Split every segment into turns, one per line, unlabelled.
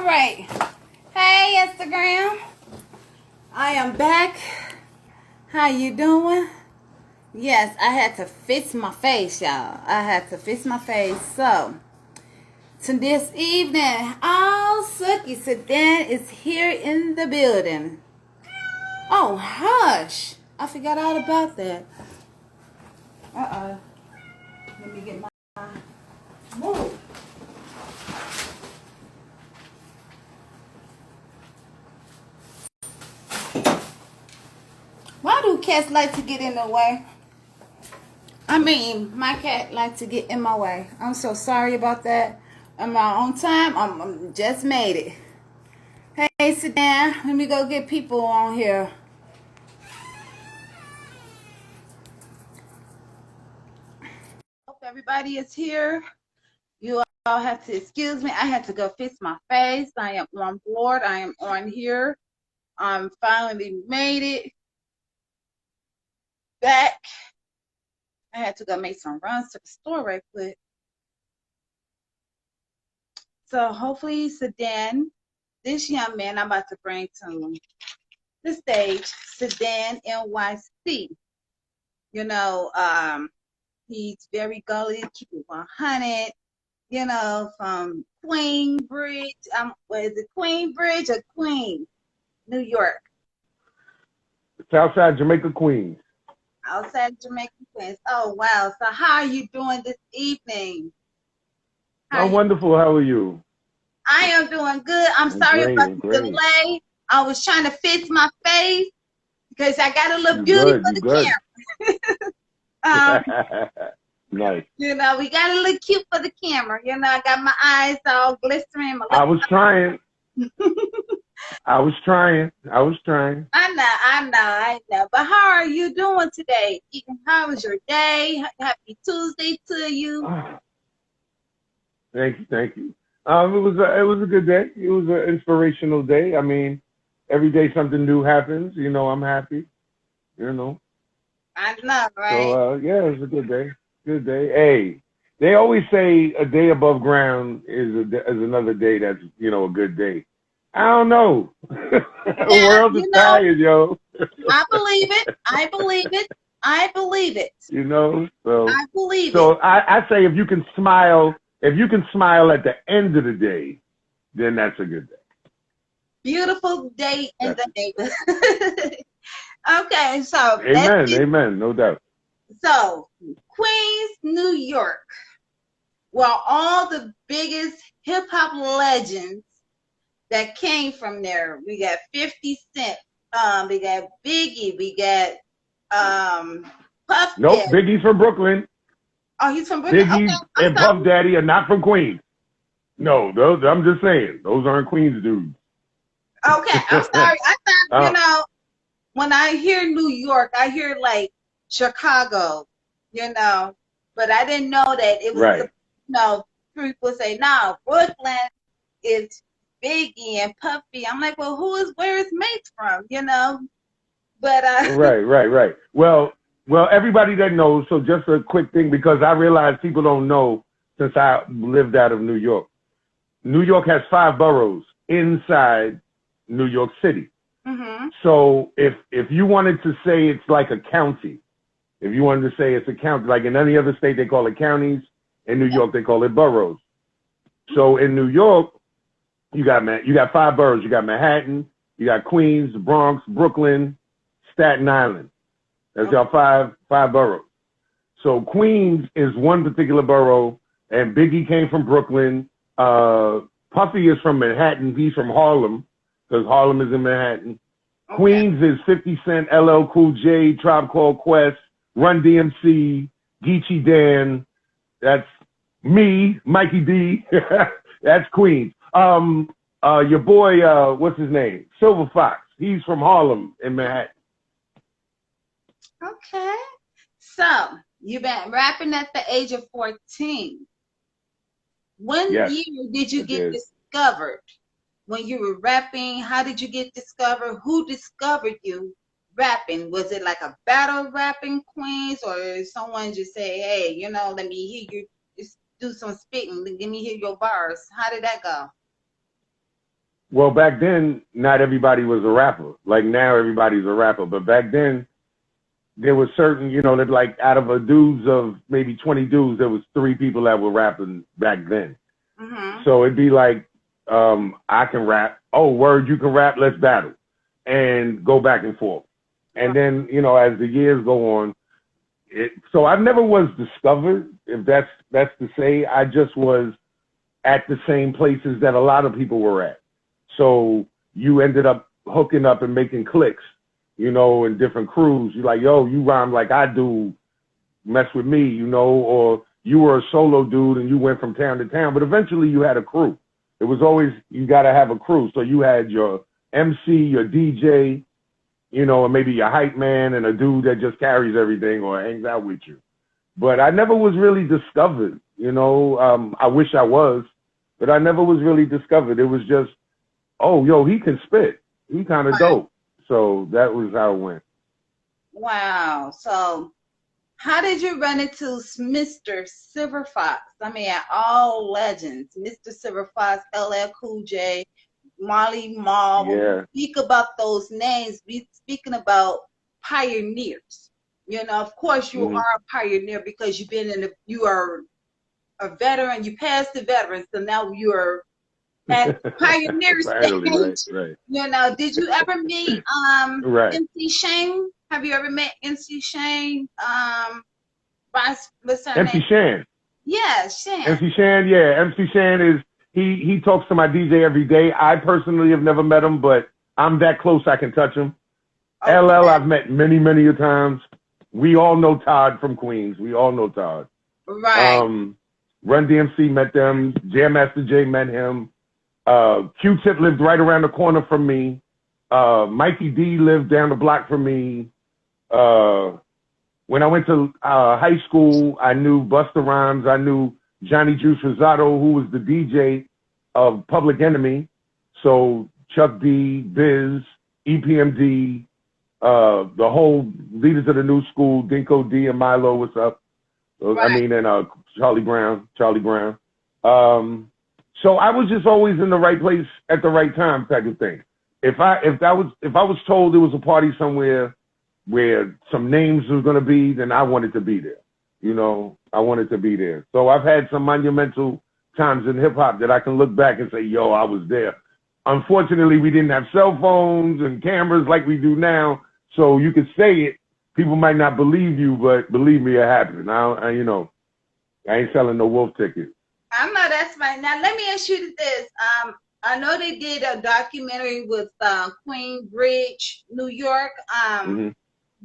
right. Hey, Instagram. I am back. How you doing? Yes, I had to fix my face, y'all. I had to fix my face. So, to this evening, Suki Sedan is here in the building. Oh, hush. I forgot all about that. Uh-oh. Let me get my move. Why do cats like to get in the way? I mean, my cat likes to get in my way. I'm so sorry about that. On my own time, I'm just made it. Hey, sit down. Let me go get people on here. Hope everybody is here. You all have to excuse me. I had to go fix my face. I am on board. I am on here. I'm finally made it back. I had to go make some runs to the store right quick. So hopefully Sedan, this young man I'm about to bring to the stage, Sedan NYC. You know, he's very gully, keep it 100. You know, from Queenbridge. What is it, Queenbridge or Queens, New York?
Southside Jamaica, Queens.
Outside Jamaica, Queens. Oh wow! So how are you doing this evening?
I'm wonderful. How are you?
I am doing good. I'm sorry about the delay. I was trying to fix my face because I got to look beautiful for the camera.
Nice.
You know, we got to look cute for the camera. You know, I got my eyes all glistering.
I was trying. I was trying.
I know. But how are you doing today? How was your day? Happy Tuesday to you.
Thank you. It was a good day. It was an inspirational day. I mean, every day something new happens. You know, I'm happy. You know.
I know, right?
So yeah, it was a good day. Good day. Hey, they always say a day above ground is another day that's, you know, a good day. I don't know. The world is tired, yo.
I believe it.
You know, so
I believe it.
So I say if you can smile at the end of the day, then that's a good day.
Beautiful day in the neighborhood. Okay, so
Amen, no doubt.
So Queens, New York. Well, all the biggest hip hop legends that came from there. We got 50 Cent. We got Biggie. We got Puff Daddy.
Nope, Biggie's from Brooklyn.
Oh, he's from Brooklyn.
Biggie and Puff Daddy are not from Queens. No, those I'm just saying, those aren't Queens dudes.
Okay, I'm sorry. I thought, you know, when I hear New York, I hear like Chicago, you know, but I didn't know that it was,
right.
You know, people say, no, Brooklyn is Biggie and Puffy. I'm like, well, where is Mase from, you know? But
Right. Well, everybody that knows, so just a quick thing, because I realize people don't know since I lived out of New York. New York has 5 boroughs inside New York City.
Mm-hmm.
So if you wanted to say it's like a county, if you wanted to say it's a county, like in any other state they call it counties, in New York they call it boroughs. So in New York, you got 5 boroughs. You got Manhattan, you got Queens, Bronx, Brooklyn, Staten Island. That's your five boroughs. So Queens is one particular borough, and Biggie came from Brooklyn. Puffy is from Manhattan. He's from Harlem, because Harlem is in Manhattan. Okay. Queens is 50 Cent, LL Cool J, Tribe Called Quest, Run DMC, Geechee Dan. That's me, Mikey D. That's Queens. Your boy, what's his name? Silver Fox. He's from Harlem in Manhattan.
Okay. So, you've been rapping at the age of 14. When year did you get discovered? When you were rapping, how did you get discovered? Who discovered you rapping? Was it like a battle rapping Queens, or someone just say, hey, you know, let me hear you just do some spitting, let me hear your bars? How did that go?
Well, back then, not everybody was a rapper. Like now, everybody's a rapper. But back then, there was certain, you know, that like out of a dudes of maybe 20 dudes, there was 3 people that were rapping back then.
Mm-hmm.
So it'd be like, I can rap. Oh, word, you can rap. Let's battle, and go back and forth. And then, you know, as the years go on, so I never was discovered, if that's to say. I just was at the same places that a lot of people were at. So you ended up hooking up and making clicks, you know, in different crews. You're like, yo, you rhyme like I do, mess with me, you know, or you were a solo dude and you went from town to town, but eventually you had a crew. It was always, you got to have a crew. So you had your MC, your DJ, you know, and maybe your hype man and a dude that just carries everything or hangs out with you. But I never was really discovered, you know. I wish I was, but I never was really discovered. It was just, oh, yo, he can spit. He kind of dope. So that was how it went.
Wow. So how did you run into Mr. Silver Fox? I mean, all legends, Mr. Silver Fox, LL Cool J, Marley Marl.
Yeah.
When we speak about those names, we speaking about pioneers. You know, of course, you are a pioneer because you've been you are a veteran. You passed the veteran, so now you are at pioneer stage.
Right.
You know, did you ever meet
Right.
MC Shane? Have you ever met MC Shane? What's her
MC
name?
Shan.
Yeah, Shane.
MC Shan, yeah. MC Shan is, he talks to my DJ every day. I personally have never met him, but I'm that close I can touch him.
Okay.
LL I've met many, many a times. We all know Todd from Queens. We all know Todd.
Right.
Run DMC met them. Jam Master Jay met him. Q-Tip lived right around the corner from me. Mikey D lived down the block from me. When I went to high school, I knew Busta Rhymes. I knew Johnny Juice Rosado, who was the DJ of Public Enemy. So Chuck D, Biz, EPMD, the whole leaders of the new school, Dinko D and Milo, what's up?
Right.
I mean, and Charlie Brown. So I was just always in the right place at the right time type of thing. If I was told there was a party somewhere where some names was going to be, then I wanted to be there. You know, I wanted to be there. So I've had some monumental times in hip hop that I can look back and say, yo, I was there. Unfortunately, we didn't have cell phones and cameras like we do now. So you could say it. People might not believe you, but believe me, it happened. You know, I ain't selling no wolf ticket.
I know that's right. Now, let me ask you this. I know they did a documentary with Queen Bridge, New York.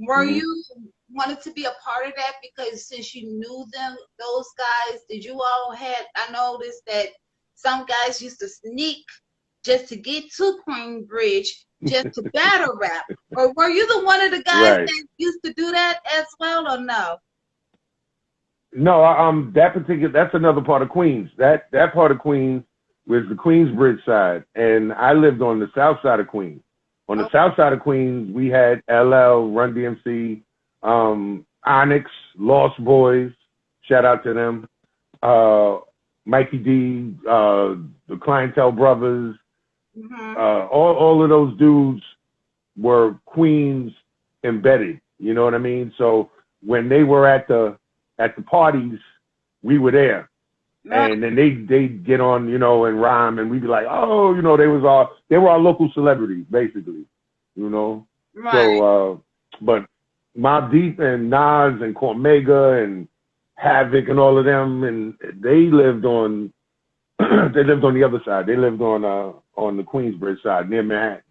Were you wanted to be a part of that because since you knew them, those guys, did you all had, I noticed that some guys used to sneak just to get to Queen Bridge, just to battle rap. Or were you the one of the guys that used to do that as well, or no?
No, that's another part of Queens. That part of Queens was the Queensbridge side, and I lived on the south side of Queens. On the south side of Queens, we had LL, Run DMC, Onyx, Lost Boys, shout out to them, Mikey D, the Clientele Brothers, all of those dudes were Queens embedded. You know what I mean? So when they were at the parties, we were there. And then they'd get on, you know, and rhyme, and we'd be like, oh, you know, they were our local celebrities, basically, you know. Right. So, but Mobb Deep and Nas and Cormega and Havoc and all of them, and they lived on the other side. They lived on the Queensbridge side near Manhattan.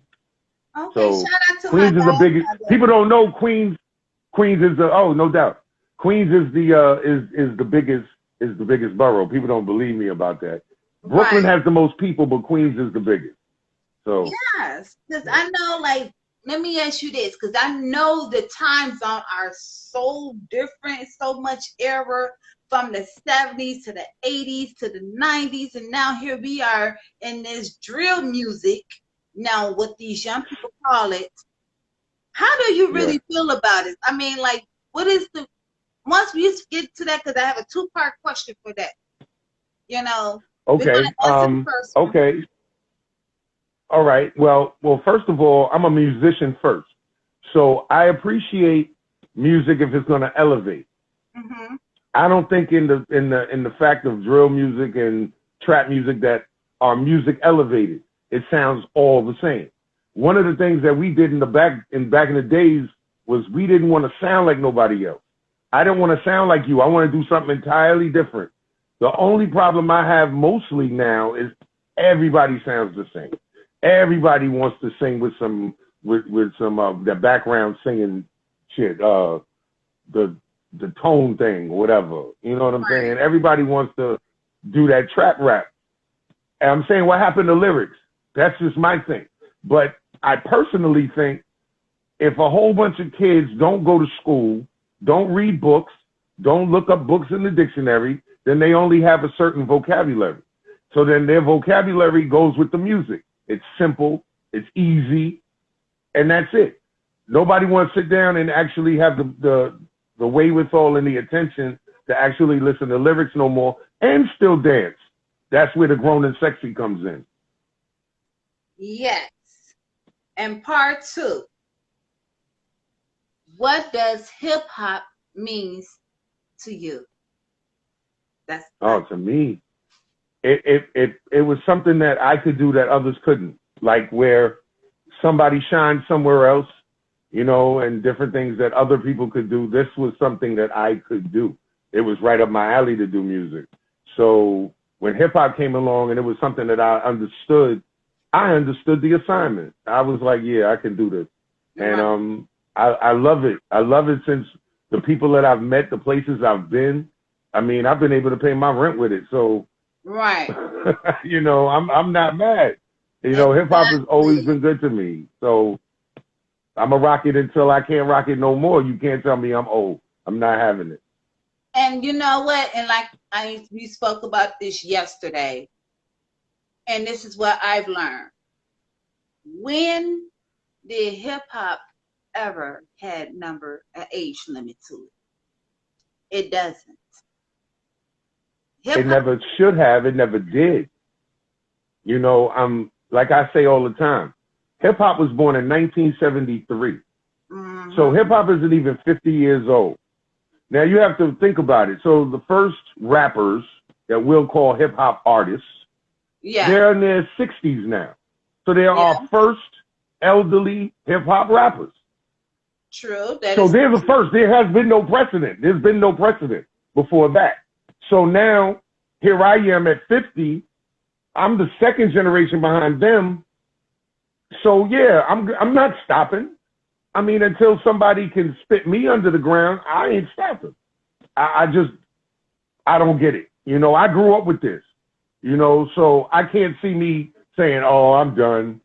Okay,
so
shout out to
Queens is the biggest. People don't know Queens. Queens is no doubt. Queens is the biggest borough. People don't believe me about that. Brooklyn has the most people, but Queens is the biggest. So
yes, because I know, like, let me ask you this, because I know the time zone are so different, so much era from the 70s to the 80s to the 90s, and now here we are in this drill music. Now, what these young people call it. How do you really feel about it? I mean, like, what is the once we get to that, because I have a 2-part question for that. You know.
Okay. Okay. All right. Well, first of all, I'm a musician first. So I appreciate music if it's going to elevate.
Mm-hmm.
I don't think in the fact of drill music and trap music that our music elevated. It sounds all the same. One of the things that we did back in the days was we didn't want to sound like nobody else. I didn't want to sound like you. I want to do something entirely different. The only problem I have mostly now is everybody sounds the same. Everybody wants to sing with some the background singing shit, the tone thing, whatever. You know what I'm saying? Everybody wants to do that trap rap. And I'm saying, what happened to lyrics? That's just my thing. But I personally think if a whole bunch of kids don't go to school, don't read books, don't look up books in the dictionary, then they only have a certain vocabulary. So then their vocabulary goes with the music. It's simple, it's easy, and that's it. Nobody wants to sit down and actually have the wherewithal and the attention to actually listen to lyrics no more and still dance. That's where the grown and sexy comes in.
Yes. And part 2. What does hip hop means to you?
To me, it was something that I could do that others couldn't. Like where somebody shined somewhere else, you know, and different things that other people could do. This was something that I could do. It was right up my alley to do music. So when hip hop came along and it was something that I understood the assignment. I was like, yeah, I can do this. And I love it. I love it since the people that I've met, the places I've been. I mean, I've been able to pay my rent with it. So,
right.
You know, I'm not mad. You know, hip hop has always been good to me. So I'm a rock it until I can't rock it no more. You can't tell me I'm old. I'm not having it.
And you know what? And like we spoke about this yesterday. And this is what I've learned. When did hip hop ever had an age limit to it? It doesn't.
It never should have. It never did. You know, like I say all the time, hip hop was born in 1973. Mm-hmm. So hip hop isn't even 50 years old. Now you have to think about it. So the first rappers that we'll call hip hop artists, they're in their 60s now. So they are our first elderly hip hop rappers.
True.
So they're the first. There has been no precedent. There's been no precedent before that. So now here I am at 50. I'm the second generation behind them. So yeah, I'm not stopping. I mean, until somebody can spit me under the ground, I ain't stopping. I don't get it. You know, I grew up with this. You know, so I can't see me saying, oh, I'm done.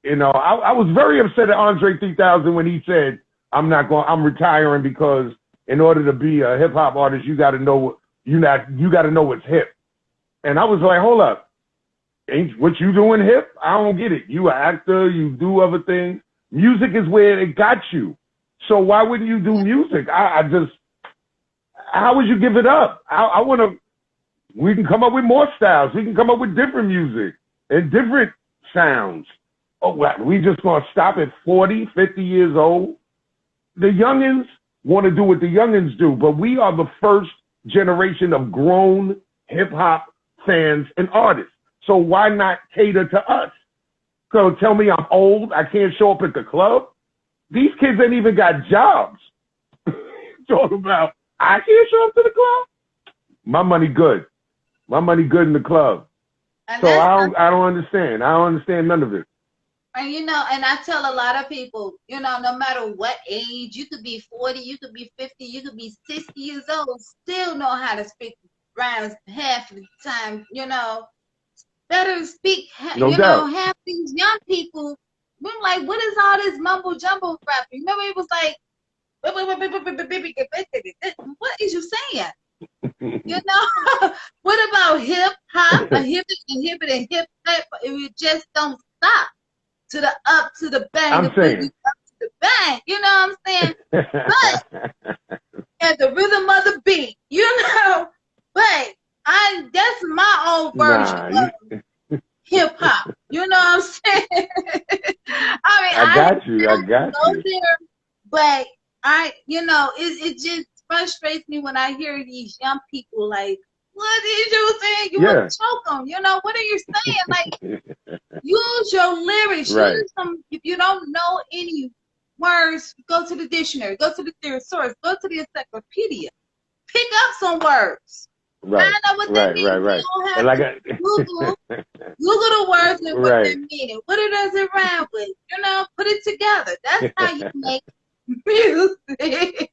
You know, I was very upset at Andre 3000 when he said, I'm retiring because in order to be a hip hop artist, you got to know what's hip. And I was like, hold up. Ain't what you doing hip? I don't get it. You an actor, you do other things. Music is where it got you. So why wouldn't you do music? How would you give it up? We can come up with more styles. We can come up with different music and different sounds. Oh, we just going to stop at 40, 50 years old? The youngins want to do what the youngins do, but we are the first generation of grown hip-hop fans and artists. So why not cater to us? So tell me I'm old, I can't show up at the club? These kids ain't even got jobs. Talk about, I can't show up to the club? My money good. My money good in the club. And so I don't understand. I don't understand none of it.
And you know, and I tell a lot of people, you know, no matter what age, you could be 40, you could be 50, you could be 60 years old, still know how to speak rhymes half the time, you know. Better speak, you know, half these young people, we're like, what is all this mumbo jumbo rap? Remember, it was like, what is you saying? You know, what about hip hop, a hip and hip and hip hop? We just don't stop to the up to the bang,
I'm saying.
Up to the bang. You know what I'm saying? But at the rhythm of the beat, you know. But that's my own version. hip hop. You know what I'm saying? I mean,
I got you. I
don't
got
go
you.
there, but it just frustrates me when I hear these young people like, what is you saying? You want
Yeah.
to choke them? What are you saying? Like, use your lyrics.
Right.
Use some. If you don't know any words, go to the dictionary. Go to the thesaurus. Go to the encyclopedia. Pick up some words.
Right.
Find out what they
Right.
mean.
Right.
You
Right.
don't
And
have
like
to Google the words and what they
right.
mean and what it does it rhyme with. Put it together. That's how you make music.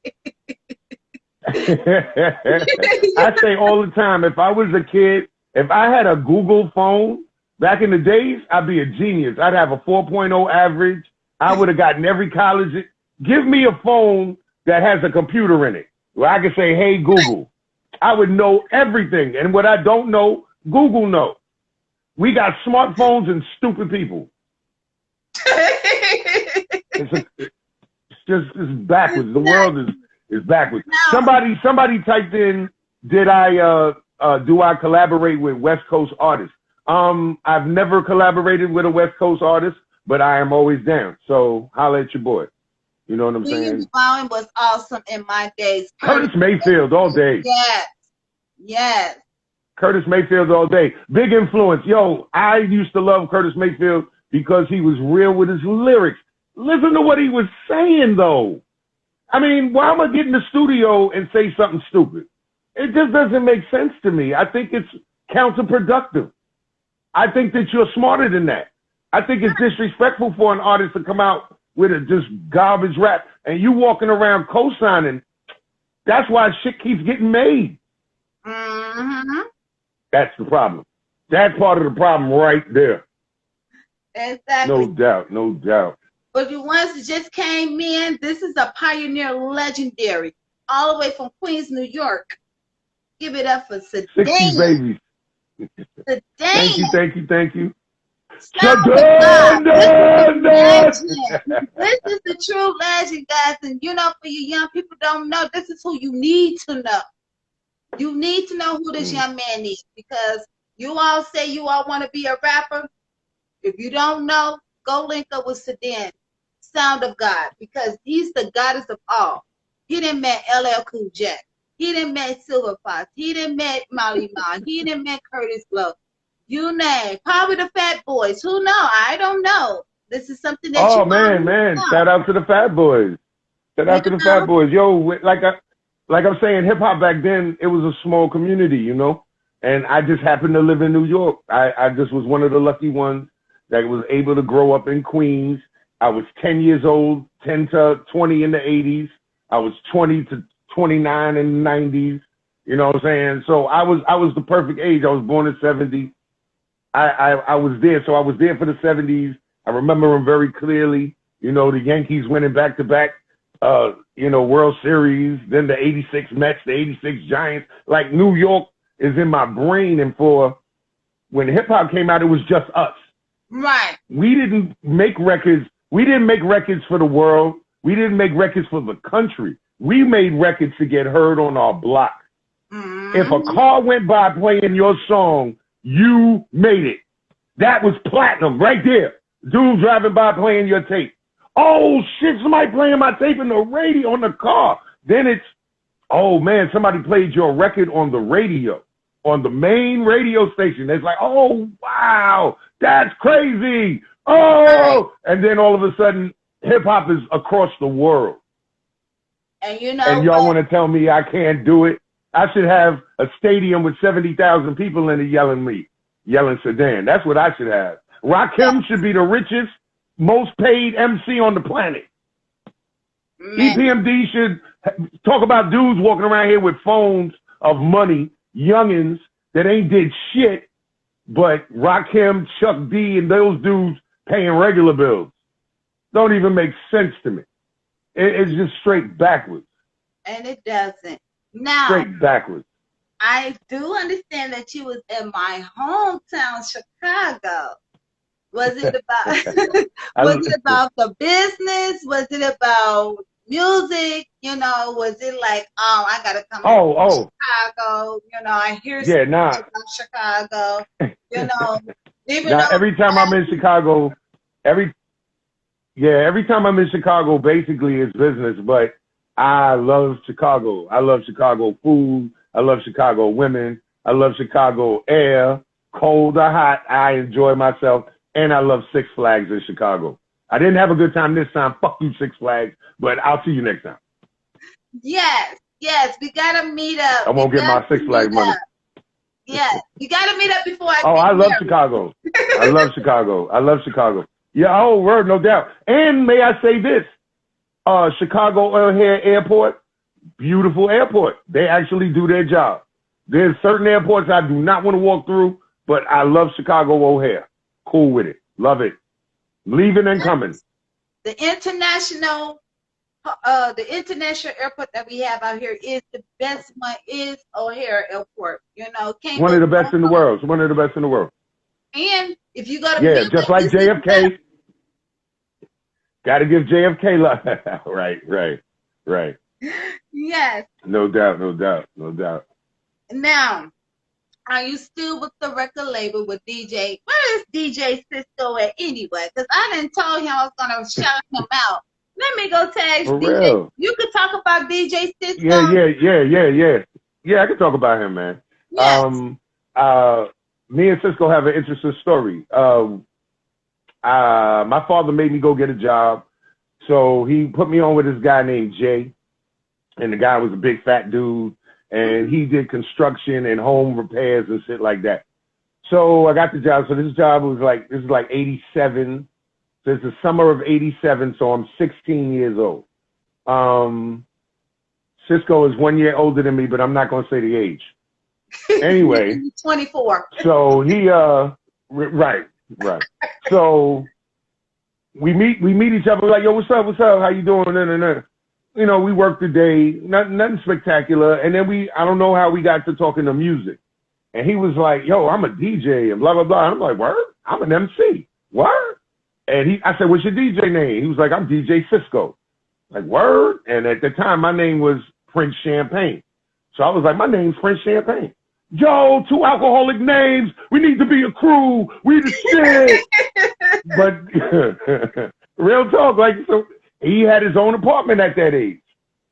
I say all the time, if I was a kid, if I had a Google phone back in the days, I'd be a genius. I'd have a 4.0 average. I would have gotten every college. Give me a phone that has a computer in it where I could say, hey, Google. I would know everything. And what I don't know, Google knows. We got smartphones and stupid people. It's backwards. The world is backwards.
No.
Somebody typed in, do I collaborate with West Coast artists? I've never collaborated with a West Coast artist, but I am always down. So holla at your boy. You know what I'm saying?
Bowing was awesome in my days.
Curtis Mayfield all day.
Yes. Yes.
Curtis Mayfield all day. Big influence. Yo, I used to love Curtis Mayfield because he was real with his lyrics. Listen to what he was saying, though. I mean, why am I get in the studio and say something stupid? It just doesn't make sense to me. I think it's counterproductive. I think that you're smarter than that. I think it's disrespectful for an artist to come out with a just garbage rap and you walking around co-signing. That's why shit keeps getting made.
Mm-hmm.
That's the problem. That's part of the problem right there.
Exactly.
No doubt, no doubt.
But the ones that just came in, this is a pioneer legendary, all the way from Queens, New York. Give it up for Sedan.
60 babies.
Sedan.
Thank you, thank you, thank you.
Sedan.
This
is the true legend, guys. And for you young people don't know, this is who you need to know. You need to know who this young man is, because you all say you all want to be a rapper. If you don't know, go link up with Sedan, Sound of God, because he's the goddess of all. He done met LL Cool J. He done met Silver Fox. He done met Molly Ma. He done met Curtis Blow. You name. Probably the Fat Boys. Who know? I don't know. This is something that
Oh, man. Shout out to the Fat Boys. Shout out to the Fat Boys. Yo, like I'm saying, hip-hop back then, it was a small community, And I just happened to live in New York. I just was one of the lucky ones that was able to grow up in Queens. I was 10 years old, 10 to 20 in the 80s. I was 20 to 29 in the 90s. You know what I'm saying? So I was the perfect age. I was born in 70. I was there. So I was there for the 70s. I remember them very clearly. The Yankees winning back-to-back, World Series, then the 86 Mets, the 86 Giants. Like, New York is in my brain. And when hip-hop came out, it was just us.
Right.
We didn't make records. We didn't make records for the world. We didn't make records for the country. We made records to get heard on our block. Mm-hmm. If a car went by playing your song, you made it. That was platinum right there. Dude driving by playing your tape. Oh, shit, somebody playing my tape in the radio on the car. Then it's, oh, man, somebody played your record on the radio, on the main radio station. It's like, oh, wow, that's crazy. Oh, and then all of a sudden, hip-hop is across the world.
And
y'all want to tell me I can't do it? I should have a stadium with 70,000 people in it yelling Sedan. That's what I should have. Rakim should be the richest, most paid MC on the planet. Man. EPMD should talk about dudes walking around here with phones of money, youngins that ain't did shit, but Rakim, Chuck D, and those dudes paying regular bills. Don't even make sense to me. It's just straight backwards.
And it doesn't. Now,
straight backwards.
I do understand that you was in my hometown, Chicago. Was it about the business? Was it about music? Was it like, oh, I gotta come to Chicago? I hear about Chicago.
Now, every time I'm in Chicago, every time I'm in Chicago, basically it's business, but I love Chicago. I love Chicago food. I love Chicago women. I love Chicago air, cold or hot. I enjoy myself, and I love Six Flags in Chicago. I didn't have a good time this time. Fuck you, Six Flags, but I'll see you next time.
Yes, we gotta meet up.
I won't get my Six Flags money.
Yes, you gotta meet up before I
I love Chicago. I love Chicago. I love Chicago. Yeah, oh, word, no doubt. And may I say this, Chicago O'Hare Airport, beautiful airport. They actually do their job. There's certain airports I do not want to walk through, but I love Chicago O'Hare. Cool with it. Love it. Leaving and coming.
The international airport that we have out here is the best one, is O'Hare Airport. You know,
one of the best in the world. It's one of the best in the world.
And if you go to
just like JFK, got to give JFK love. Right.
Yes.
No doubt.
Now, are you still with the record label with DJ? Where is DJ Cisco at anyway? Because I didn't tell him I was gonna shout him out. Let me go tag
For
DJ.
real.
You could talk about DJ Cisco.
Yeah. Yeah, I can talk about him, man.
Yes.
Me and Cisco have an interesting story. My father made me go get a job. So he put me on with this guy named Jay. And the guy was a big fat dude. And he did construction and home repairs and shit like that. So I got the job. So this job was like, this is like 87. So it's the summer of 87. So I'm 16 years old. Cisco is 1 year older than me, but I'm not going to say the age. Anyway.
24.
So he, right. So we meet each other. We're like, yo, what's up? How you doing? You know, we worked the day, nothing spectacular. And then I don't know how we got to talking to music. And he was like, yo, I'm a DJ and blah, blah, blah. And I'm like, word? I'm an MC. Word? And I said, what's your DJ name? He was like, I'm DJ Cisco. Like, word? And at the time, my name was Prince Champagne. So I was like, my name's Prince Champagne. Yo, 2 alcoholic names. We need to be a crew. We the shit. But real talk, like, so he had his own apartment at that age.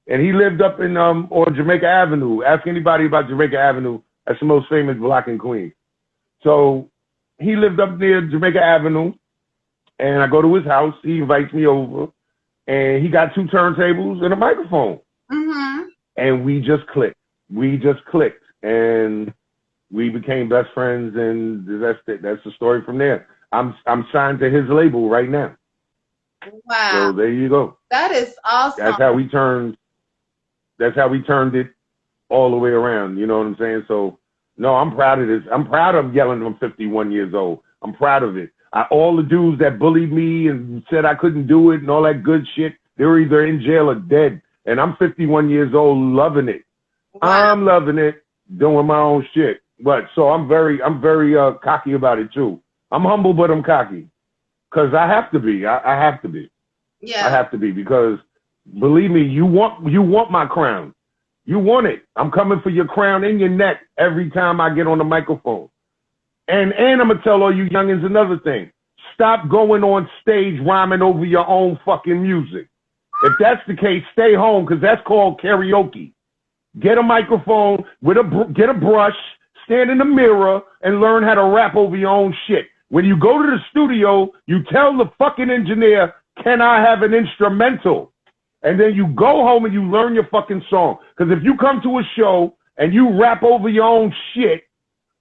And he lived up in on Jamaica Avenue. Ask anybody about Jamaica Avenue. That's the most famous block in Queens. So he lived up near Jamaica Avenue. And I go to his house. He invites me over. And he got 2 turntables and a microphone.
Mm-hmm.
And we just clicked. And we became best friends, and that's the story from there. I'm signed to his label right now.
Wow.
So there you go.
That is awesome.
That's how we turned it all the way around. You know what I'm saying? So no, I'm proud of this. I'm proud of yelling I'm 51 years old. I'm proud of it. All the dudes that bullied me and said I couldn't do it and all that good shit, they were either in jail or dead. And I'm 51 years old, loving it. Wow. I'm loving it, doing my own shit. But so I'm very cocky about it too. I'm humble, but I'm cocky. Cause I have to be. I have to be.
Yeah.
I have to be, because believe me, you want my crown. You want it. I'm coming for your crown and your neck every time I get on the microphone. And I'm gonna tell all you youngins another thing. Stop going on stage rhyming over your own fucking music. If that's the case, stay home, because that's called karaoke. Get a microphone, get a brush, stand in the mirror, and learn how to rap over your own shit. When you go to the studio, you tell the fucking engineer, can I have an instrumental? And then you go home and you learn your fucking song. Because if you come to a show and you rap over your own shit,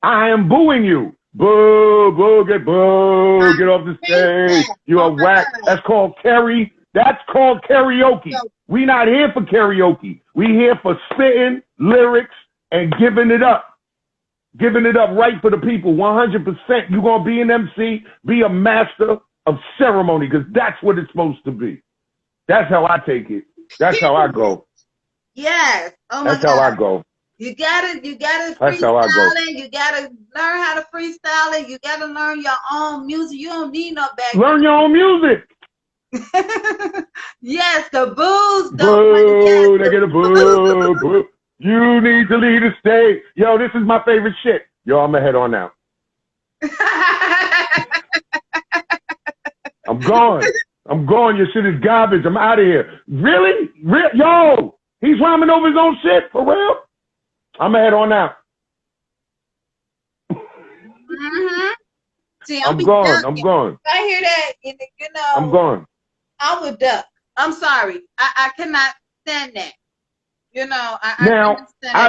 I am booing you. Boo, get off the stage. You are whack. That's called karaoke. We not here for karaoke. We here for spitting lyrics and giving it up. Giving it up right for the people, 100%. You're going to be an MC, be a master of ceremony, because that's what it's supposed to be. That's how I take it. That's how I go.
Yes. Oh my God.
That's how I go.
You gotta
That's how I go.
freestyle it. You gotta learn how to freestyle it. You gotta learn your own music. You don't need no back.
Learn your own music.
Yes, the booze.
Boo, they get a boo. You need to leave the stage. Yo, this is my favorite shit. Yo, I'm gonna head on out. I'm gone. I'm gone. Your shit is garbage. I'm out of here. Really? Yo, he's rhyming over his own shit for real. I'm gonna head on out.
See,
I'm gone. I'm gone.
I hear that, you know.
I'm gone.
I would duck. I'm sorry. I cannot stand that. You know,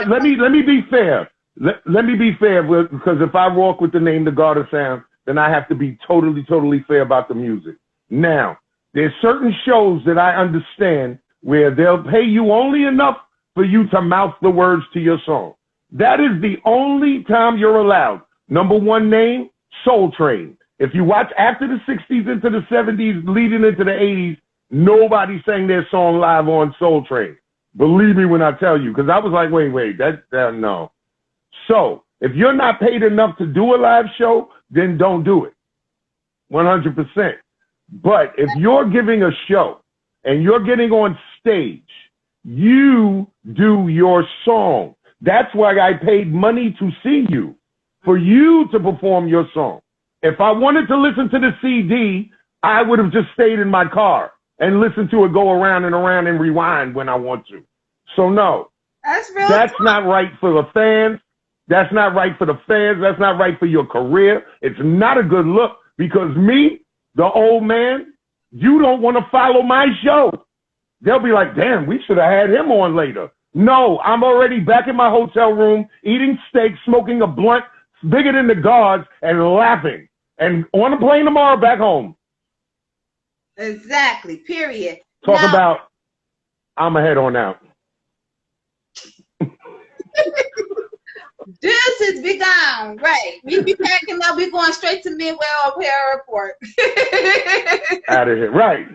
let me be fair. Let me be fair, because if I walk with the name The God of Sound, then I have to be totally fair about the music. Now, there's certain shows that I understand where they'll pay you only enough for you to mouth the words to your song. That is the only time you're allowed. Number one name, Soul Train. If you watch after the 60s into the 70s, leading into the 80s, nobody sang their song live on Soul Train. Believe me when I tell you, because I was like, wait, no. So if you're not paid enough to do a live show, then don't do it. 100%. But if you're giving a show and you're getting on stage, you do your song. That's why I paid money to see you, for you to perform your song. If I wanted to listen to the CD, I would have just stayed in my car and listened to it go around and around and rewind when I want to. So no, that's not right for the fans. That's not right for the fans. That's not right for your career. It's not a good look, because me, the old man, you don't want to follow my show. They'll be like, damn, we should have had him on later. No, I'm already back in my hotel room, eating steak, smoking a blunt bigger than the gods, and laughing. And on a plane tomorrow back home.
Exactly, period.
Talk about, I'm going to head on out.
This is big on, right? We be packing up. We going straight to Midway or Airport.
Out of here, right?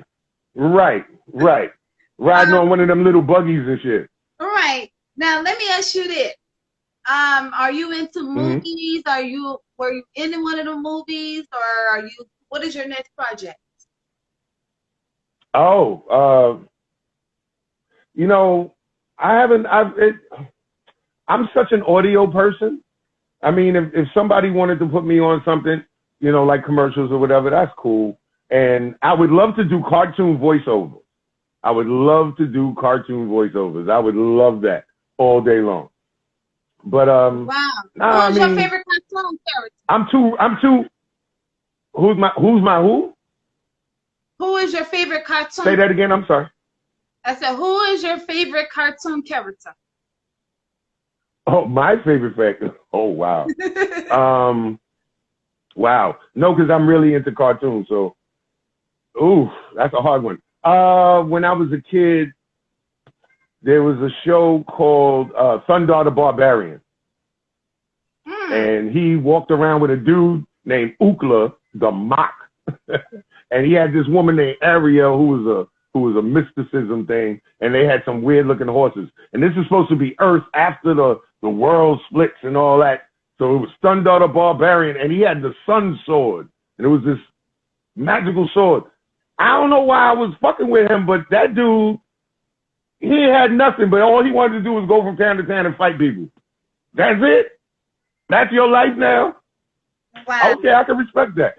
Riding on one of them little buggies and shit.
All right. Now let me ask you this: are you into movies? Were you in one of the movies, or are you? What is your next project?
Oh, you know, I'm such an audio person. I mean, if somebody wanted to put me on something, you know, like commercials or whatever, that's cool. And I would love to do cartoon voiceovers. I would love to do cartoon voiceovers. I would love that all day long. But
wow. Who's your favorite cartoon character?
I'm too. Who's my who?
Who is your favorite cartoon?
Say that again. I'm sorry.
I said, who is your favorite cartoon character?
Oh, my favorite character. Oh, wow. Wow. No, because I'm really into cartoons. So, ooh, that's a hard one. When I was a kid, there was a show called Thunder the Barbarian. And he walked around with a dude named Ookla the Mock. And he had this woman named Ariel who was a mysticism thing, and they had some weird looking horses. And this is supposed to be Earth after the world splits and all that. So it was Thunder the Barbarian, and he had the sun sword. And it was this magical sword. I don't know why I was fucking with him, but that dude, he had nothing, but all he wanted to do was go from town to town and fight people. That's it? That's your life now? Wow. Okay, I can respect that.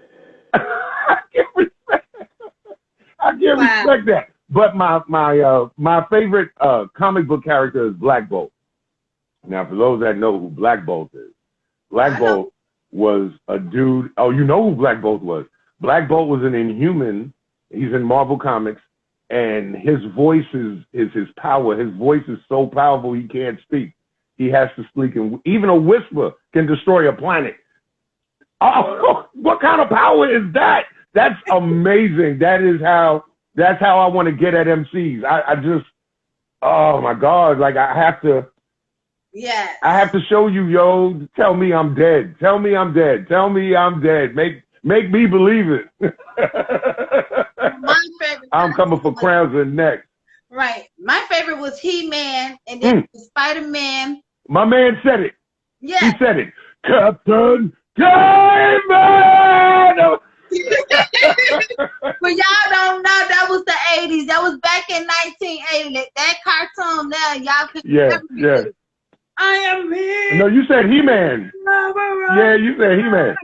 I can respect that. But my favorite comic book character is Black Bolt. Now, for those that know who Black Bolt is, Black Bolt was a dude. Oh, you know who Black Bolt was? Black Bolt was an Inhuman. He's in Marvel Comics, and his voice is his power. His voice is so powerful he can't speak. He has to speak, and even a whisper can destroy a planet. Oh, what kind of power is that? That's amazing. That's how I want to get at MCs. I just, oh my God, like I have to show you, yo. Tell me I'm dead. Tell me I'm dead. Tell me I'm dead. Make me believe it.
My favorite.
I'm coming for crowns and necks.
Right. My favorite was He-Man, and then Spider-Man.
My man said it.
Yeah.
He said it. Captain Diamond!
But y'all don't know, that was the 80s. That was back in 1980. That cartoon now, y'all could
yeah.
I am here.
No, you said He-Man. Yeah, you said He-Man.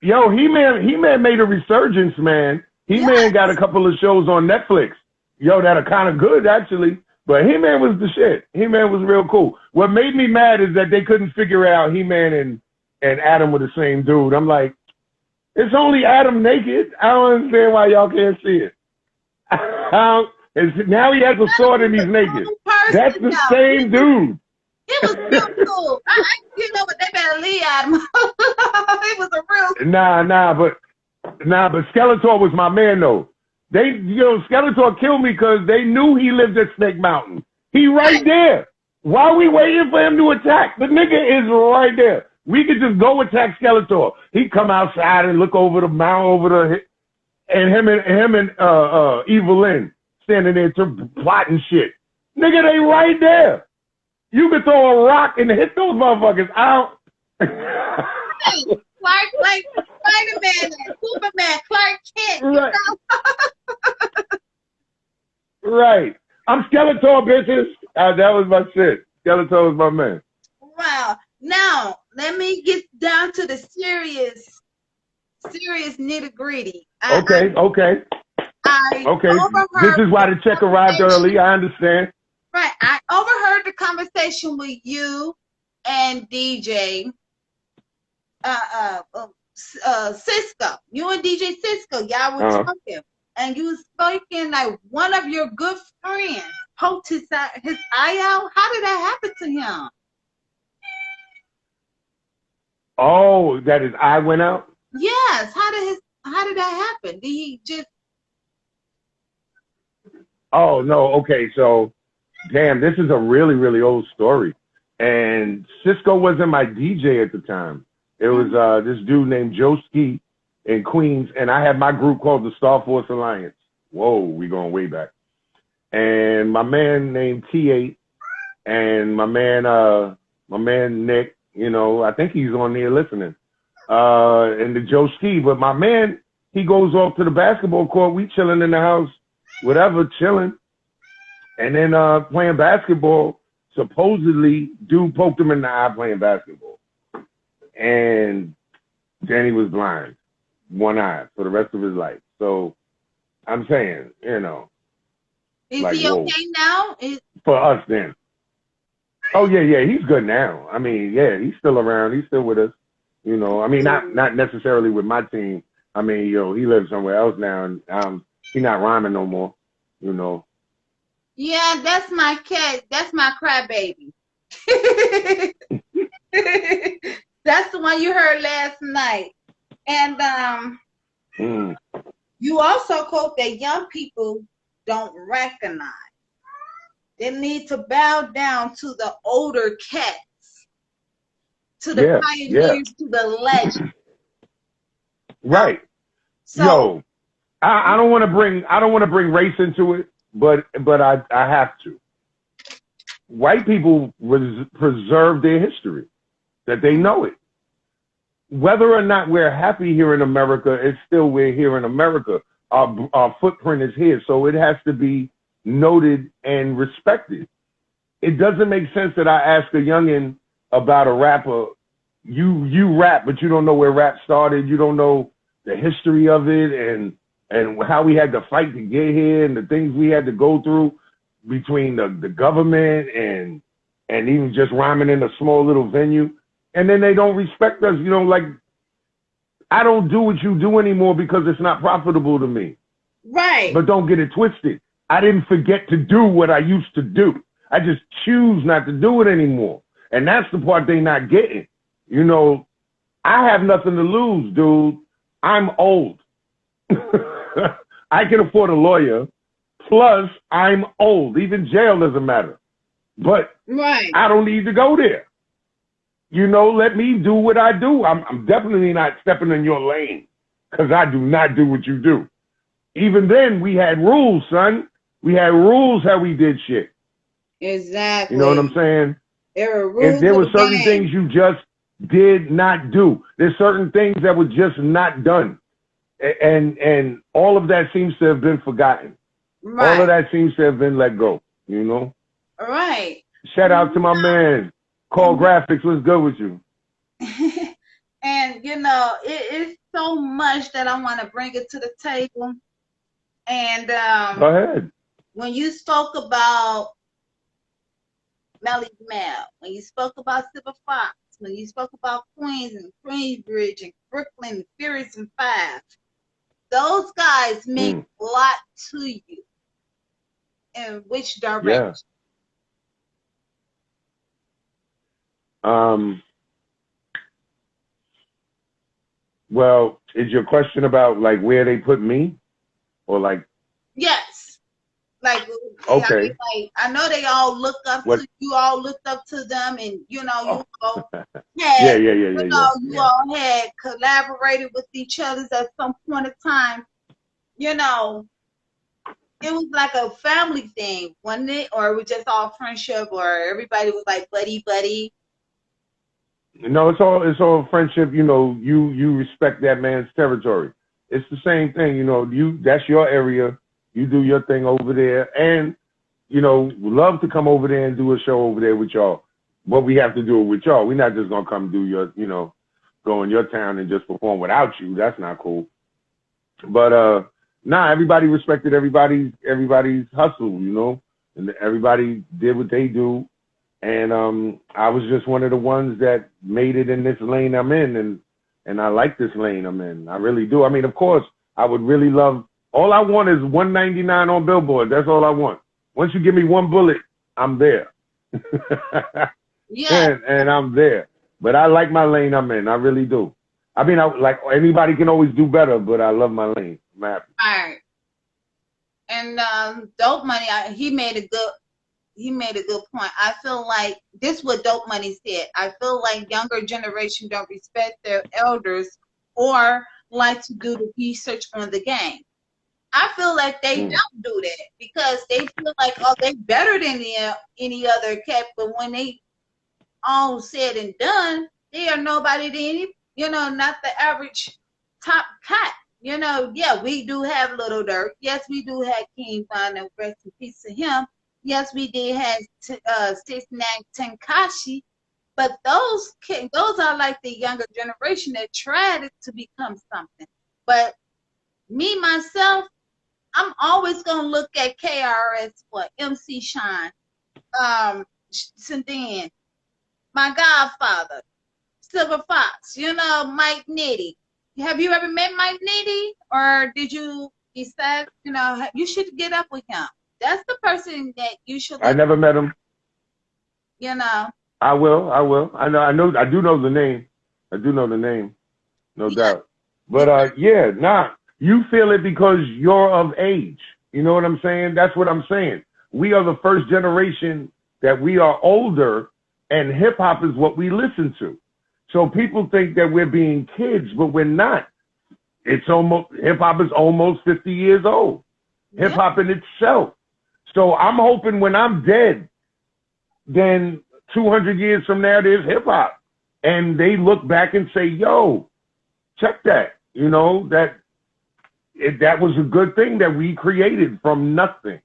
Yo, He-Man made a resurgence, man. He-Man got a couple of shows on Netflix. Yo, that are kind of good, actually. But He-Man was the shit. He-Man was real cool. What made me mad is that they couldn't figure out He-Man and Adam were the same dude. I'm like, it's only Adam naked. I don't understand why y'all can't see it. Now he has a sword and he's naked. That's the same dude.
It was real cool. You know what? They better leave Adam. It was a real.
Nah, but Skeletor was my man though. Skeletor killed me because they knew he lived at Snake Mountain. He right there. Why are we waiting for him to attack? The nigga is right there. We could just go attack Skeletor. He'd come outside and look over the mountain, and him and Evil Lyn standing there plotting shit. Nigga, they right there. You could throw a rock and hit those motherfuckers out.
Clark, like Spider-Man and Superman, Clark Kent.
Right. Right. I'm Skeletor, bitches. That was my shit. Skeletor was my man.
Wow. Now, let me get down to the serious nitty-gritty.
Okay. This is why the check arrived early. I understand.
Right. I overheard the conversation with you and DJ Cisco. You and DJ Cisco, y'all were talking. And you was speaking like one of your good friends poked his eye out. How did that happen to him?
Oh, that his eye went out?
Yes. How did that happen? Did he just?
Oh no. Okay. So, damn, this is a really, really old story. And Cisco wasn't my DJ at the time. It was this dude named Joe Ski in Queens, and I had my group called the Star Force Alliance. Whoa, we going way back. And my man named T8, and my man Nick. You know, I think he's on there listening. And the Joe Ski, but my man, he goes off to the basketball court. We chilling in the house, whatever, chilling. And then playing basketball, supposedly, dude poked him in the eye playing basketball. And then he was blind, one eye, for the rest of his life. So I'm saying, you know.
Is
like,
he okay now?
For us then. Oh, yeah, he's good now. I mean, yeah, he's still around. He's still with us. You know, I mean, not necessarily with my team. I mean, he lives somewhere else now, and he's not rhyming no more, you know.
Yeah, that's my cat. That's my crybaby. That's the one you heard last night. And you also quote that young people don't recognize. They need to bow down to the older cats, to the pioneers, to the legends.
Right. So, yo, I don't want to bring race into it, but I have to. White people preserve their history, that they know it. Whether or not we're happy here in America, it's still we're here in America. Our footprint is here, so it has to be noted and respected. It doesn't make sense that I ask a youngin about a rapper. You rap, but you don't know where rap started. You don't know the history of it and how we had to fight to get here and the things we had to go through between the government and even just rhyming in a small little venue. And then they don't respect us. You know, like, I don't do what you do anymore because it's not profitable to me.
Right.
But don't get it twisted. I didn't forget to do what I used to do. I just choose not to do it anymore. And that's the part they not getting. You know, I have nothing to lose, dude. I'm old. I can afford a lawyer. Plus, I'm old. Even jail doesn't matter. But I don't need to go there. You know, let me do what I do. I'm definitely not stepping in your lane because I do not do what you do. Even then, we had rules, son. We had rules how we did shit.
Exactly.
You know what I'm saying?
There were rules.
And there were certain things you just did not do. There's certain things that were just not done. And all of that seems to have been forgotten. Right. All of that seems to have been let go, you know?
All right.
Shout out to my man, Call Graphics. What's good with you?
And you know, it's so much that I want to bring it to the table. And
Go ahead.
when you spoke about Melly Mel, when you spoke about Silver Fox, when you spoke about Queens and Queensbridge and Brooklyn, Furious and Five, those guys mean a lot to you. In which direction?
Yeah. Well, is your question about like where they put me, or like?
Yes. Like,
okay.
I know they all look up to you. All looked up to them, and you know, you all
had,
you all had collaborated with each other at some point of time. You know, it was like a family thing, wasn't it? Or it was just all friendship, or everybody was like buddy.
No, it's all friendship. You know, you respect that man's territory. It's the same thing. You know, that's your area. You do your thing over there, and you know, love to come over there and do a show over there with y'all. But we have to do it with y'all. We're not just gonna come do your, you know, go in your town and just perform without you. That's not cool. But nah, everybody respected everybody's hustle, you know, and everybody did what they do. And I was just one of the ones that made it in this lane I'm in, and I like this lane I'm in. I really do. I mean, of course, I would really love. All I want is 199 on Billboard. That's all I want. Once you give me one bullet, I'm there.
Yeah.
And I'm there. But I like my lane I'm in. I really do. I mean, like anybody can always do better, but I love my lane. I'm happy.
All right. And Dope Money, he made a good point. I feel like this is what Dope Money said. I feel like younger generation don't respect their elders or like to do the research on the game. I feel like they don't do that because they feel like, oh, they better than any other cat. But when they all said and done, they are nobody to any, you know, not the average top cat. You know, yeah, we do have Little Dirk. Yes, we do have King Von, and rest in peace to him. Yes, we did have 6ix9ine Tekashi. But those are like the younger generation that tried to become something. But me, myself, I'm always going to look at KRS, MC Shine, Sandan, my godfather, Silver Fox, you know, Mike Nitty. Have you ever met Mike Nitty? Or did you decide, you know, you should get up with him? That's the person that you should.
I never met him.
You know.
I will. I do know the name. No doubt. But yeah, nah. You feel it because you're of age. You know what I'm saying? That's what I'm saying. We are the first generation that we are older, and hip hop is what we listen to. So people think that we're being kids, but we're not. Hip hop is almost 50 years old. Hip hop in itself. So I'm hoping when I'm dead, then 200 years from now, there's hip hop. And they look back and say, yo, check that. You know, that was a good thing that we created from nothing.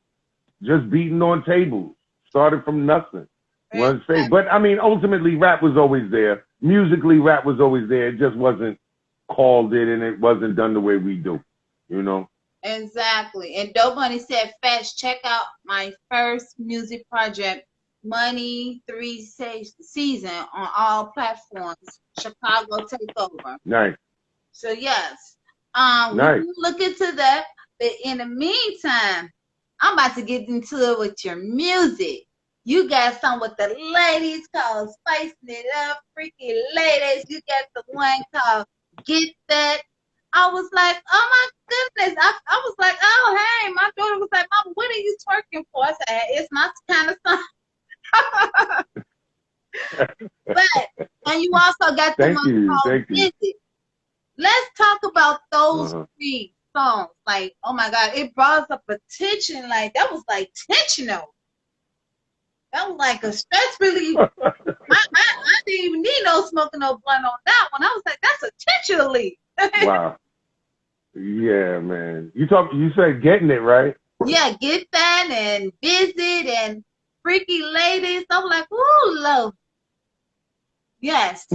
Just beating on tables. Started from nothing. But I mean, ultimately, rap was always there. Musically, rap was always there. It just wasn't called it, and it wasn't done the way we do, you know?
Exactly. And Dope Money said, "Fetch, check out my first music project, Money 3 season on all platforms. Chicago Takeover."
Nice.
So yes,
nice.
We can look into that. But in the meantime, I'm about to get into it with your music. You got some with the ladies called Spicing It Up, Freaky Ladies. You got the one called Get That. I was like, oh my goodness. I was like, oh, hey, my daughter was like, Mom, what are you twerking for? I said, it's my kind of song. But, and you also got the one called Visit. Let's talk about those 3 songs. Like, oh my God, it brought up attention. Like, that was like tensional. That was like a stress relief. I didn't even need no smoking no blunt on that one. I was like, that's a tension relief.
Wow. Yeah, man. You said Getting It, right?
Yeah, Get That and Visit and Freaky Ladies. I was like, ooh, love. Yes.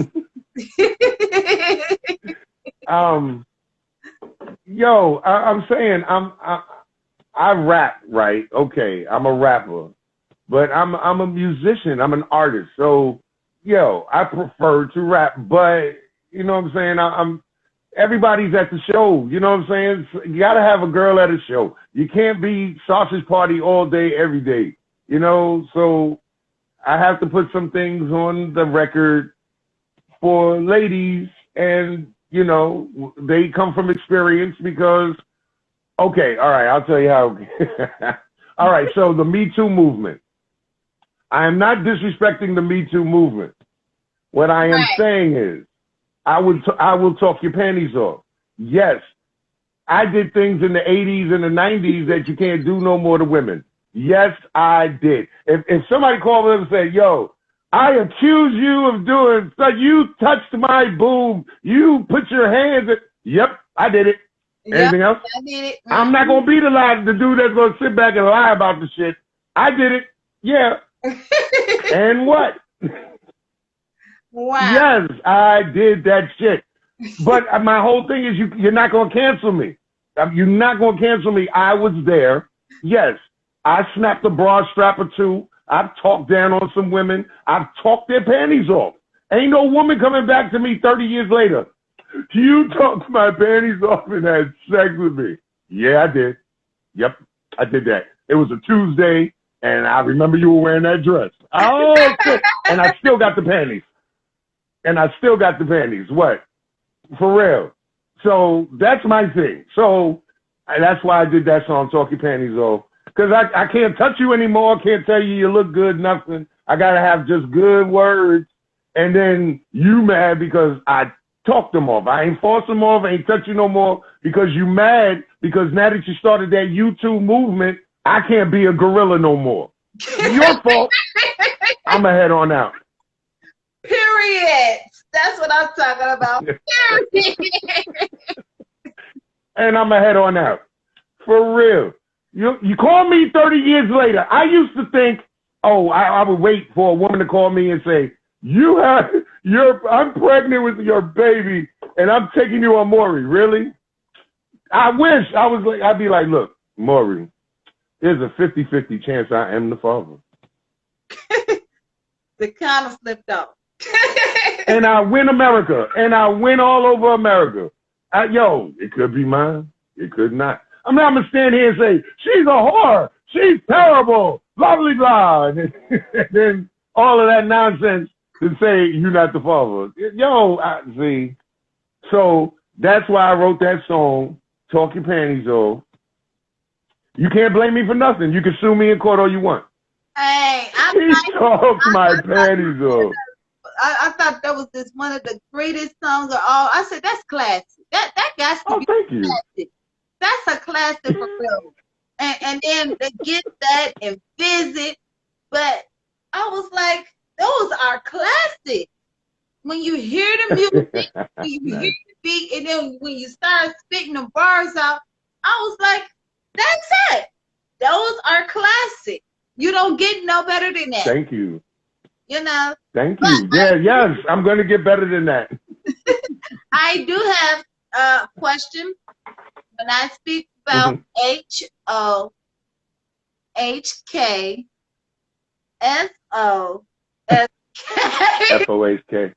Yo, I'm saying I rap, right? Okay, I'm a rapper, but I'm a musician. I'm an artist. So, yo, I prefer to rap, but you know what I'm saying? I'm everybody's at the show. You know what I'm saying? So you got to have a girl at a show. You can't be sausage party all day, every day. You know, so I have to put some things on the record for ladies, and you know, they come from experience because. Okay, all right, I'll tell you how. All right, so the Me Too movement. I am not disrespecting the Me Too movement. What I am saying is, I will talk your panties off. Yes, I did things in the 80s and the 90s that you can't do no more to women. Yes, I did. If somebody called me and said, yo, I accuse you of doing, so you touched my boob, you put your hands at, yep, I did it. Anything else?
I did it.
I'm not going to be the dude that's going to sit back and lie about the shit. I did it. Yeah. And what?
Wow.
Yes, I did that shit. But my whole thing is you're not going to cancel me. You're not going to cancel me. I was there. Yes, I snapped a bra strap or two. I've talked down on some women. I've talked their panties off. Ain't no woman coming back to me 30 years later. You talked my panties off and had sex with me. Yeah, I did. Yep, I did that. It was a Tuesday, and I remember you were wearing that dress. Oh, shit. And I still got the panties. What? For real. So that's my thing. So that's why I did that song, Talk Your Panties Off. Because I can't touch you anymore. I can't tell you look good, nothing. I got to have just good words. And then you mad because I talk them off. I ain't force them off. I ain't touch you no more because you mad because now that you started that YouTube movement, I can't be a gorilla no more. Your fault. I'm going to head on out.
Period. That's what I'm talking about. Period.
And I'm going to head on out. For real. You call me 30 years later. I used to think, oh, I would wait for a woman to call me and say, I'm pregnant with your baby and I'm taking you on Maury. Really? I wish I'd be like, look, Maury, there's a 50-50 chance I am the father.
The kind of slipped off.
And I win America. And I win all over America. It could be mine. It could not. I'm not going to stand here and say, she's a whore. She's terrible. Blah, blah, blah. And then all of that nonsense to say you're not the father. See. So that's why I wrote that song, Talk Your Panties Off. You can't blame me for nothing. You can sue me in court all you want.
Hey,
She talks my panties off.
I thought that was just one of the greatest songs of all. I said, that's classic. That got to be
thank you.
classic. That's a classic for real. And then to get that and visit. But I was like, those are classics. When you hear the music, when you hear the beat, and then when you start spitting the bars out, I was like, that's it. Those are classic. You don't get no better than that.
Thank you.
You know.
Thank you. Yes, I'm going to get better than that.
I do have a question. When I speak about H-O-H-K-S-O-S-K.
F-O-H-K.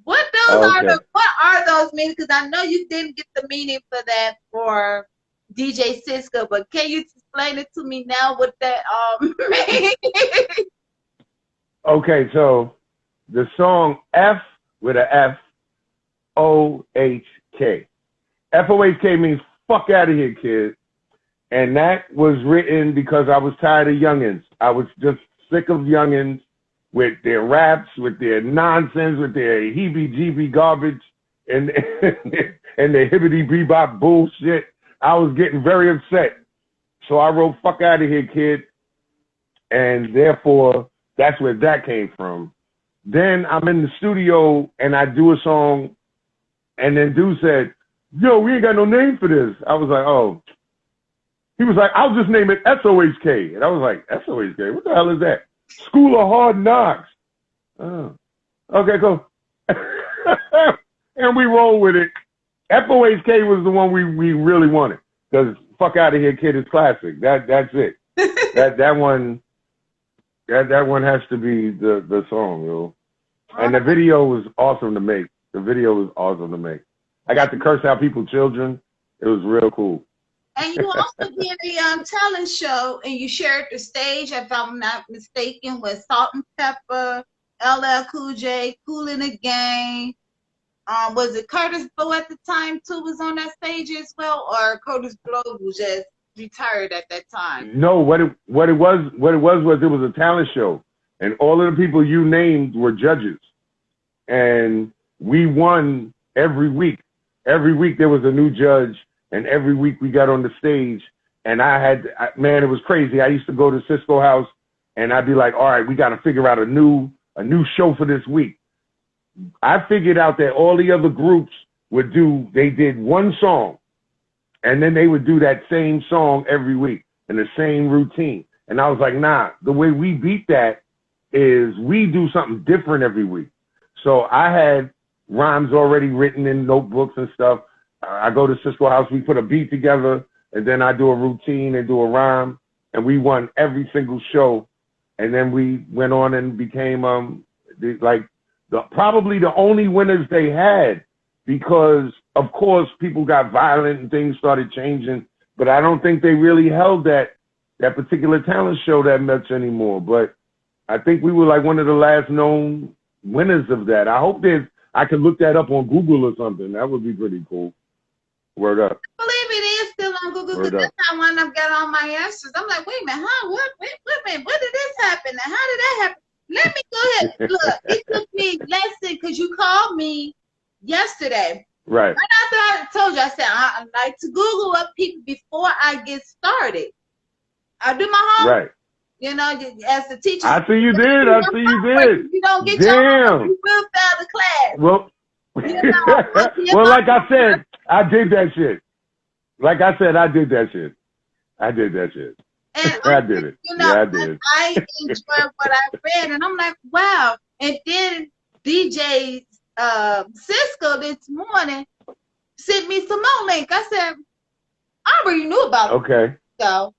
What are those meanings? Because I know you didn't get the meaning for that for DJ Cisco, but can you explain it to me now what that means?
Okay, so the song F with a F-O-H-K. F-O-H-K means fuck out of here, kid. And that was written because I was tired of youngins. I was just sick of youngins with their raps, with their nonsense, with their heebie-jeebie garbage, and their hibbity-bebop bullshit. I was getting very upset. So I wrote fuck out of here, kid. And therefore, that's where that came from. Then I'm in the studio and I do a song, and then dude said, yo, we ain't got no name for this. I was like, oh. He was like, I'll just name it S-O-H-K. And I was like, S-O-H-K? What the hell is that? School of Hard Knocks. Oh. Okay, cool. And we roll with it. FOHK was the one we really wanted. Because Fuck Out of Here Kid is classic. That's it. that one has to be the song, yo. And the video was awesome to make. The video was awesome to make. I got to curse out people's children. It was real cool.
And you also did a talent show, and you shared the stage, if I'm not mistaken, with Salt and Pepper, LL Cool J, Kool in the Gang. Was it Curtis Blow at the time too was on that stage as well, or Curtis Blow was just retired at that time?
No, what it was a talent show, and all of the people you named were judges, and we won every week. Every week there was a new judge. And every week we got on the stage, and man, it was crazy. I used to go to Cisco House, and I'd be like, all right, we got to figure out a new show for this week. I figured out that all the other groups they did one song, and then they would do that same song every week in the same routine. And I was like, nah, the way we beat that is we do something different every week. So I had rhymes already written in notebooks and stuff. I go to Cisco House, we put a beat together, and then I do a routine and do a rhyme, and we won every single show. And then we went on and became probably the only winners they had, because of course people got violent and things started changing, but I don't think they really held that particular talent show that much anymore. But I think we were like one of the last known winners of that. I hope I could look that up on Google or something. That would be pretty cool. Word up.
I believe it is still on Google, because that's how one I've got all my answers. I'm like, wait a minute, huh? What? Wait a minute, when did this happen? How did that happen? Let me go ahead. Look, it took me less than, because you called me yesterday.
Right.
Right after I told you, I said, I like to Google up people before I get started. I do my homework. Right. You know, as the teacher.
I see you did. I see you did.
You don't get your homework, you will fail the class.
Well,
you know,
well, like I said, I did that shit. Like I said, I did that shit. I did that shit.
And
I did it.
You know,
yeah, I did.
I enjoyed what I read, and I'm like, wow. And then DJ Cisco this morning sent me some more link. I said, I already knew about it.
Okay.
So.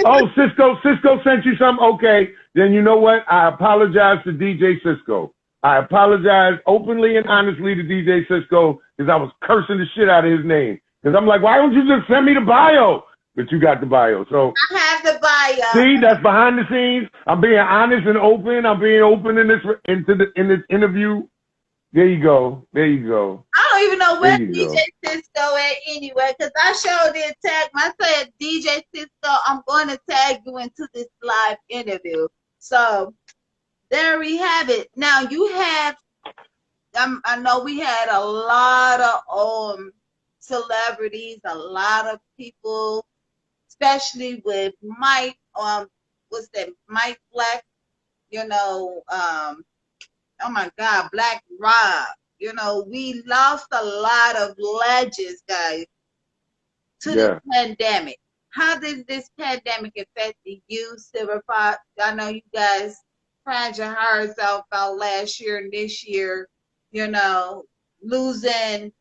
Oh, Cisco sent you something? Okay. Then you know what? I apologize to DJ Cisco. I apologize openly and honestly to DJ Cisco, because I was cursing the shit out of his name. Because I'm like, why don't you just send me the bio? But you got the bio. So
I have the bio.
See, that's behind the scenes. I'm being honest and open. I'm being open in this interview. There you go. There you go.
I don't even know where DJ Cisco at anyway, because I sure did tag him. I said, DJ Cisco, I'm going to tag you into this live interview. So there we have it. Now you have, I know we had a lot of celebrities, a lot of people, especially with Mike, what's that, Mike Black, you know, oh my God, Black Rob. You know, we lost a lot of legends, guys, to the pandemic. How did this pandemic affect you, Silver Fox? I know you guys cried your hearts out about last year and this year, you know, losing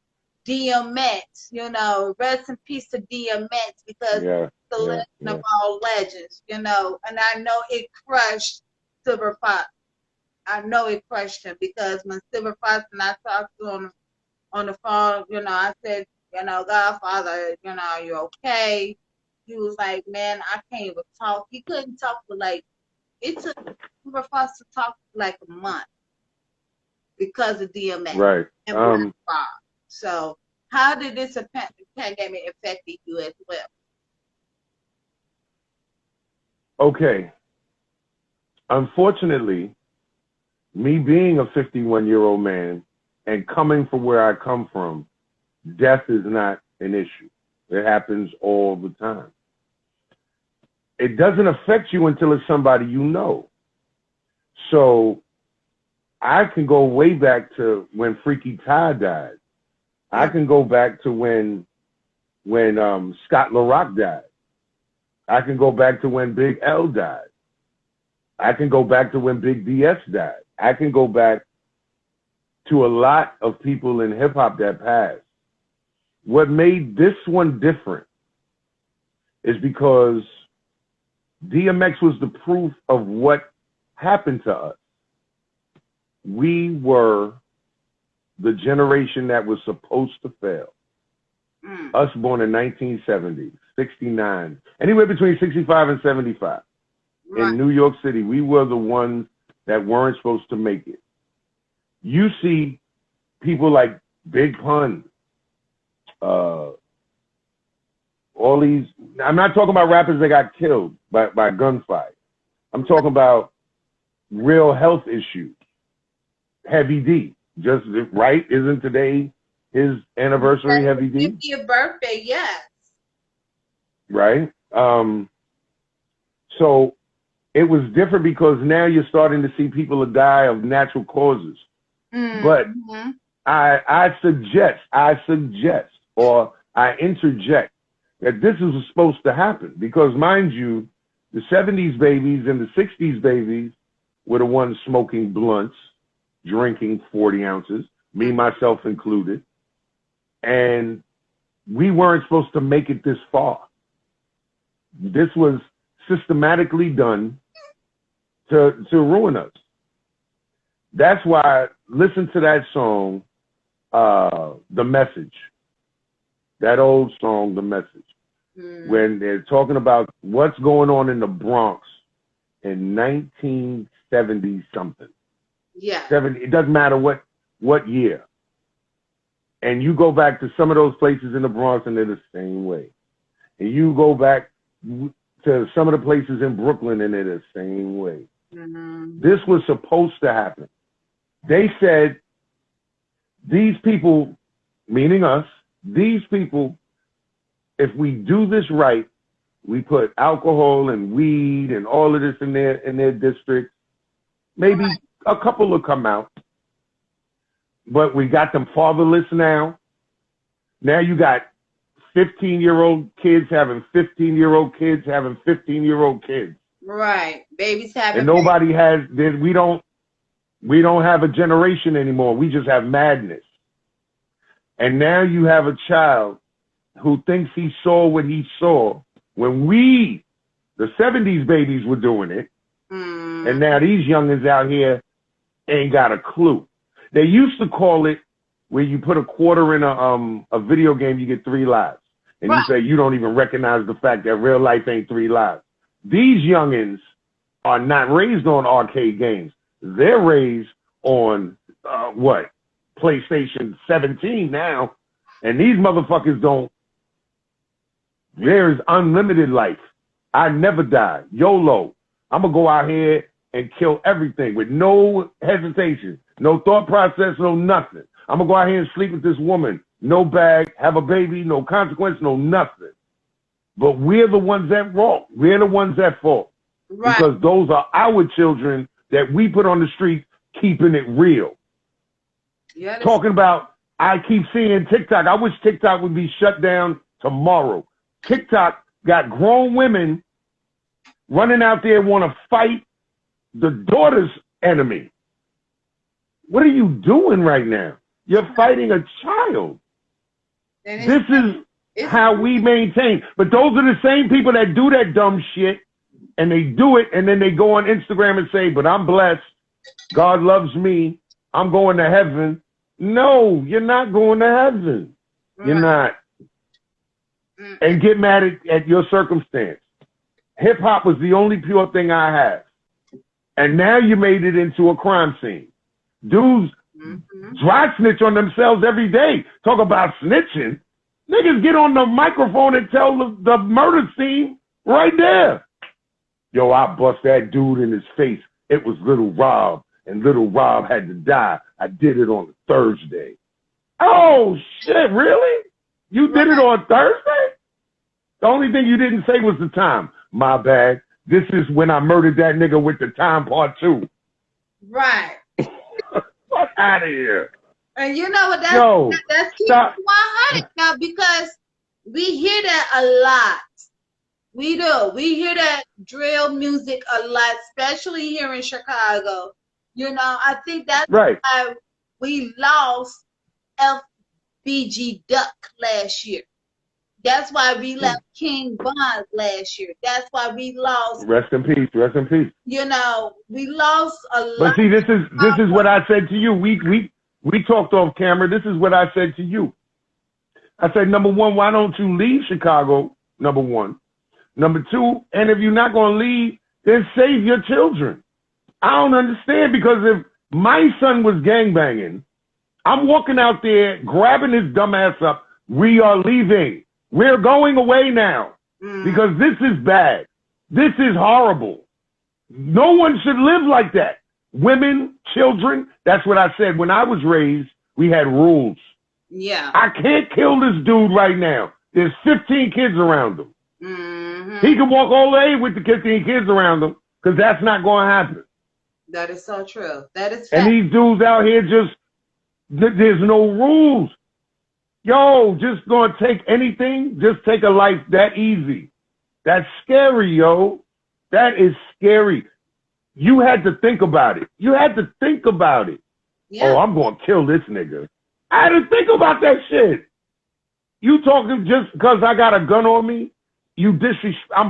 DMX, you know, rest in peace to DMX, because the legend of all legends, you know, and I know it crushed Silver Fox. I know it crushed him, because when Silver Fox and I talked to him on the phone, you know, I said, you know, Godfather, you know, are you okay? He was like, man, I can't even talk. He couldn't talk for like, it took Silver Fox to talk for like a month because of DMX.
Right.
And Black Rob. So how did this pandemic affect you as well?
Okay. Unfortunately, me being a 51-year-old man and coming from where I come from, death is not an issue. It happens all the time. It doesn't affect you until it's somebody you know. So I can go way back to when Freaky Ty died. I can go back to when Scott LaRock died. I can go back to when Big L died. I can go back to when Big DS died. I can go back to a lot of people in hip hop that passed. What made this one different is because DMX was the proof of what happened to us. We were the generation that was supposed to fail. Us born in 1970, 69, anywhere between 65 and 75. Right. In New York City, we were the ones that weren't supposed to make it. You see people like Big Pun, all these, I'm not talking about rappers that got killed by gunfire. I'm talking about real health issues. Heavy D, just right? Isn't today his anniversary, Heavy D?
50th birthday, yes.
Right? So it was different because now you're starting to see people die of natural causes. But I suggest, or I interject that this is supposed to happen because, mind you, the 70s babies and the 60s babies were the ones smoking blunts, drinking 40 ounces, me, myself included. And we weren't supposed to make it this far. This was systematically done to ruin us. That's why, listen to that song, The Message. That old song, The Message. When they're talking about what's going on in the Bronx in 1970 something.
Yeah.
70, it doesn't matter what year. And you go back to some of those places in the Bronx and they're the same way. And you go back to some of the places in Brooklyn and they're the same way. This was supposed to happen. They said, these people, meaning us, these people, if we do this right, we put alcohol and weed and all of this in their district, maybe a couple will come out. But we got them fatherless now. Now you got 15-year-old kids having 15-year-old kids having 15-year-old kids.
Right. Babies having.
And nobody has, we don't have a generation anymore. We just have madness. And now you have a child who thinks he saw what he saw when we, the 70s babies, were doing it. And now these youngins out here ain't got a clue. They used to call it where you put a quarter in a video game, you get 3 lives. And you say you don't even recognize the fact that real life ain't 3 lives. These youngins are not raised on arcade games. They're raised on, PlayStation 17 now. And these motherfuckers don't. There's unlimited life. I never die. YOLO. I'm going to go out here and kill everything with no hesitation, no thought process, no nothing. I'm going to go out here and sleep with this woman. No bag, have a baby, no consequence, no nothing. But we're the ones at fault. We're the ones at fault. Right. Because those are our children that we put on the street keeping it real. Yeah, talking about, I keep seeing TikTok. I wish TikTok would be shut down tomorrow. TikTok got grown women running out there want to fight the daughter's enemy. What are you doing right now? You're fighting a child. This is how we maintain. But those are the same people that do that dumb shit, and they do it, and then they go on Instagram and say, but I'm blessed. God loves me. I'm going to heaven. No, you're not going to heaven. You're not. And get mad at your circumstance. Hip hop was the only pure thing I have. And now you made it into a crime scene. Dudes dry snitch on themselves every day. Talk about snitching. Niggas get on the microphone and tell the murder scene right there. Yo, I bust that dude in his face. It was Little Rob, and Little Rob had to die. I did it on Thursday. Oh, shit, really? You did it on Thursday? The only thing you didn't say was the time. My bad. This is when I murdered that nigga with the time part 2.
Right.
Fuck out of here.
And you know what? That's keeping 100 now, because we hear that a lot. We do. We hear that drill music a lot, especially here in Chicago. You know, I think that's why we lost FBG Duck last year. That's why we left King Bond last year. That's why we lost.
Rest in peace. Rest in peace.
You know, we lost a lot.
But see, this is what I said to you. We talked off camera. This is what I said to you. I said, number one, why don't you leave Chicago? Number one. Number two, and if you're not going to leave, then save your children. I don't understand, because if my son was gangbanging, I'm walking out there, grabbing his dumb ass up. We are leaving. We're going away now because this is bad. This is horrible. No one should live like that. Women, children, that's what I said. When I was raised, we had rules.
Yeah.
I can't kill this dude right now. There's 15 kids around him.
Mm-hmm.
He can walk all day with the 15 kids around him, because that's not going to happen.
That is so true. That is fact.
And these dudes out here just, there's no rules. Yo, just gonna take anything, just take a life that easy. That's scary, yo. That is scary. You had to think about it. You had to think about it. Yeah. Oh, I'm gonna kill this nigga. I had to think about that shit. You talking just because I got a gun on me? I'm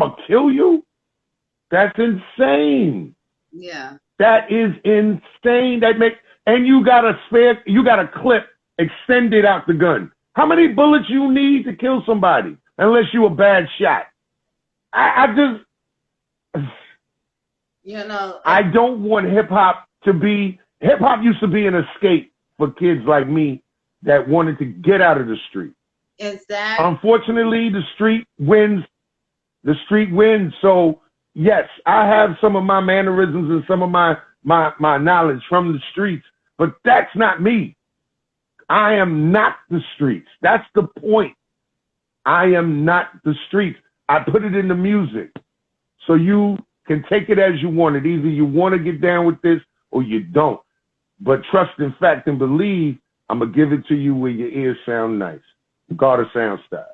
gonna kill you? That's insane.
Yeah.
That is insane. And you got a clip extended out the gun. How many bullets you need to kill somebody unless you a bad shot? I don't want hip hop used to be an escape for kids like me that wanted to get out of the street.
Exactly.
Unfortunately, the street wins. The street wins. So yes, I have some of my mannerisms and some of my knowledge from the streets, but that's not me. I am not the streets. That's the point. I am not the streets. I put it in the music. So you can take it as you want it. Either you want to get down with this or you don't. But trust in fact and believe, I'm going to give it to you where your ears sound nice. Garter sound style.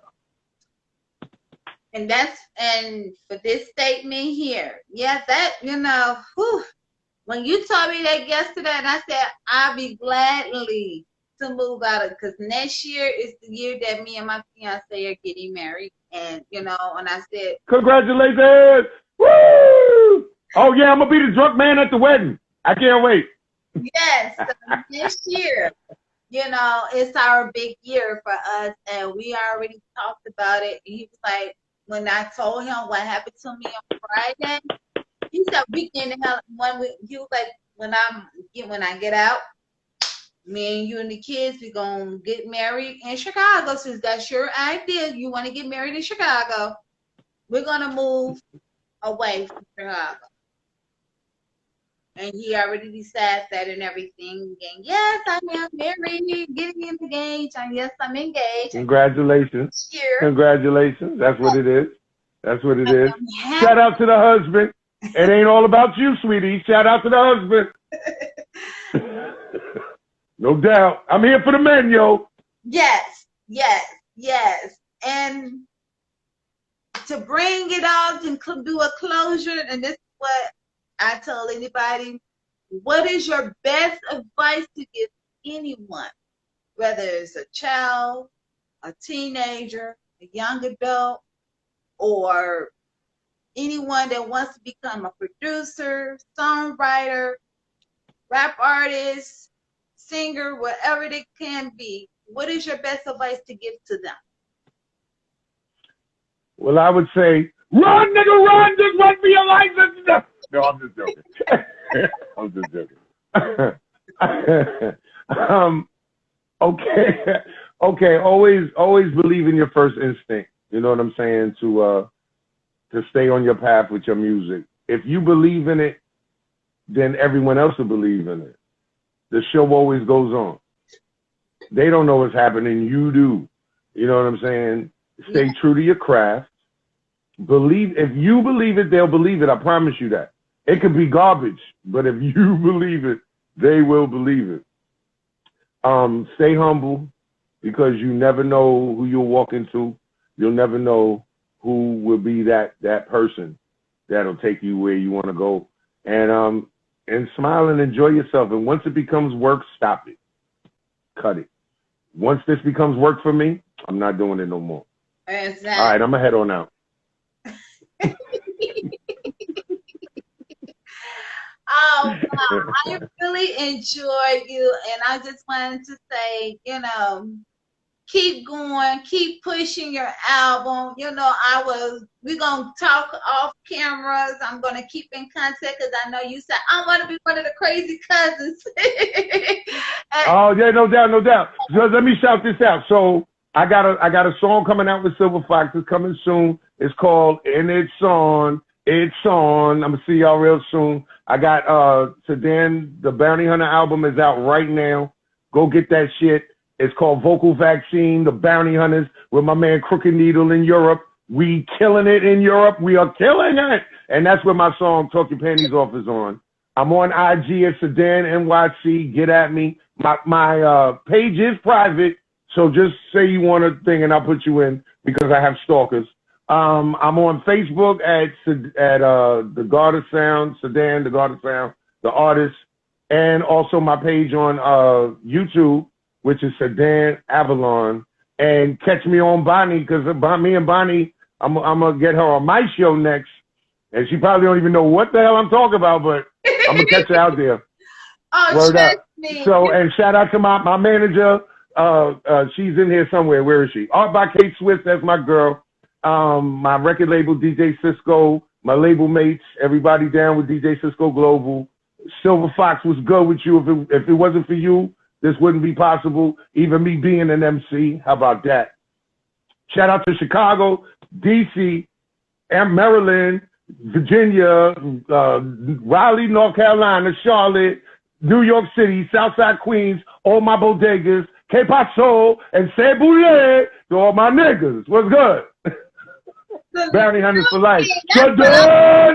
And for this statement here, yeah, that, when you told me that yesterday, and I said, I'll be gladly to move out of, because next year is the year that me and my fiance are getting married. And, and I said,
congratulations! Woo! Oh, yeah, I'm going to be the drunk man at the wedding. I can't wait.
Yes, so next year, it's our big year for us, and we already talked about it. He was like, when I told him what happened to me on Friday, he said, he was like, when I get out, me and you and the kids, we're going to get married in Chicago. Since that's your idea, you want to get married in Chicago, we're going to move away from Chicago. And he already decided that and everything. And yes, I am married, getting engaged. And yes, I'm engaged.
Congratulations. Congratulations. That's what it is. That's what it is. Shout out to the husband. It ain't all about you, sweetie. Shout out to the husband. No doubt. I'm here for the men, yo.
Yes. And to bring it all to do a closure, and this is what I tell anybody, what is your best advice to give anyone, whether it's a child, a teenager, a young adult, or anyone that wants to become a producer, songwriter, rap artist, singer, whatever they can be? What is your best advice to give to them?
Well, I would say, run, nigga, run, just run for your life. No, I'm just joking. I'm just joking. Okay. Always believe in your first instinct. You know what I'm saying? To stay on your path with your music. If you believe in it, then everyone else will believe in it. The show always goes on. They don't know what's happening. You do. You know what I'm saying? Stay true to your craft. If you believe it, they'll believe it. I promise you that. It could be garbage, but if you believe it, they will believe it. Stay humble, because you never know who you'll walk into. You'll never know who will be that person that'll take you where you want to go. And smile and enjoy yourself. And once it becomes work, stop it. cut it. Once this becomes work for me, I'm not doing it no more.
Exactly.
All right, I'm going to head on out.
Oh, wow. I really enjoyed you, and I just wanted to say, keep going, keep pushing your album. We're going to talk off cameras. I'm going to keep in contact because I know you said, I want to be one of the crazy cousins.
Oh, yeah, no doubt, no doubt. So let me shout this out. So I got a song coming out with Silver Fox. It's coming soon. It's called And It's On. It's on. I'm going to see y'all real soon. I got Sedan, the Bounty Hunter album is out right now. Go get that shit. It's called Vocal Vaccine, The Bounty Hunters, with my man Crooked Needle in Europe. We killing it in Europe. We are killing it. And that's where my song Talk Your Panties Off is on. I'm on IG at Sedan NYC. Get at me. My page is private, so just say you want a thing and I'll put you in because I have stalkers. I'm on Facebook at The God of Sound, Sedan, The God of Sound, the artist, and also my page on YouTube, which is Sedan Avalon. And catch me on Bonnie, because me and Bonnie, I'm going to get her on my show next. And she probably don't even know what the hell I'm talking about, but I'm going to catch her out there.
Oh,
Word up.
Me.
So, and shout out to my manager. She's in here somewhere. Where is she? Art by Kate Swiss, that's my girl. My record label, DJ Cisco, my label mates, everybody down with DJ Cisco Global. Silver Fox was good with you. If it wasn't for you, this wouldn't be possible. Even me being an MC. How about that? Shout out to Chicago, DC, and Maryland, Virginia, Raleigh, North Carolina, Charlotte, New York City, Southside Queens, all my bodegas, Que Paso, and Cebulle, to all my niggas. What's good? Bounty Hunters for life.
That's how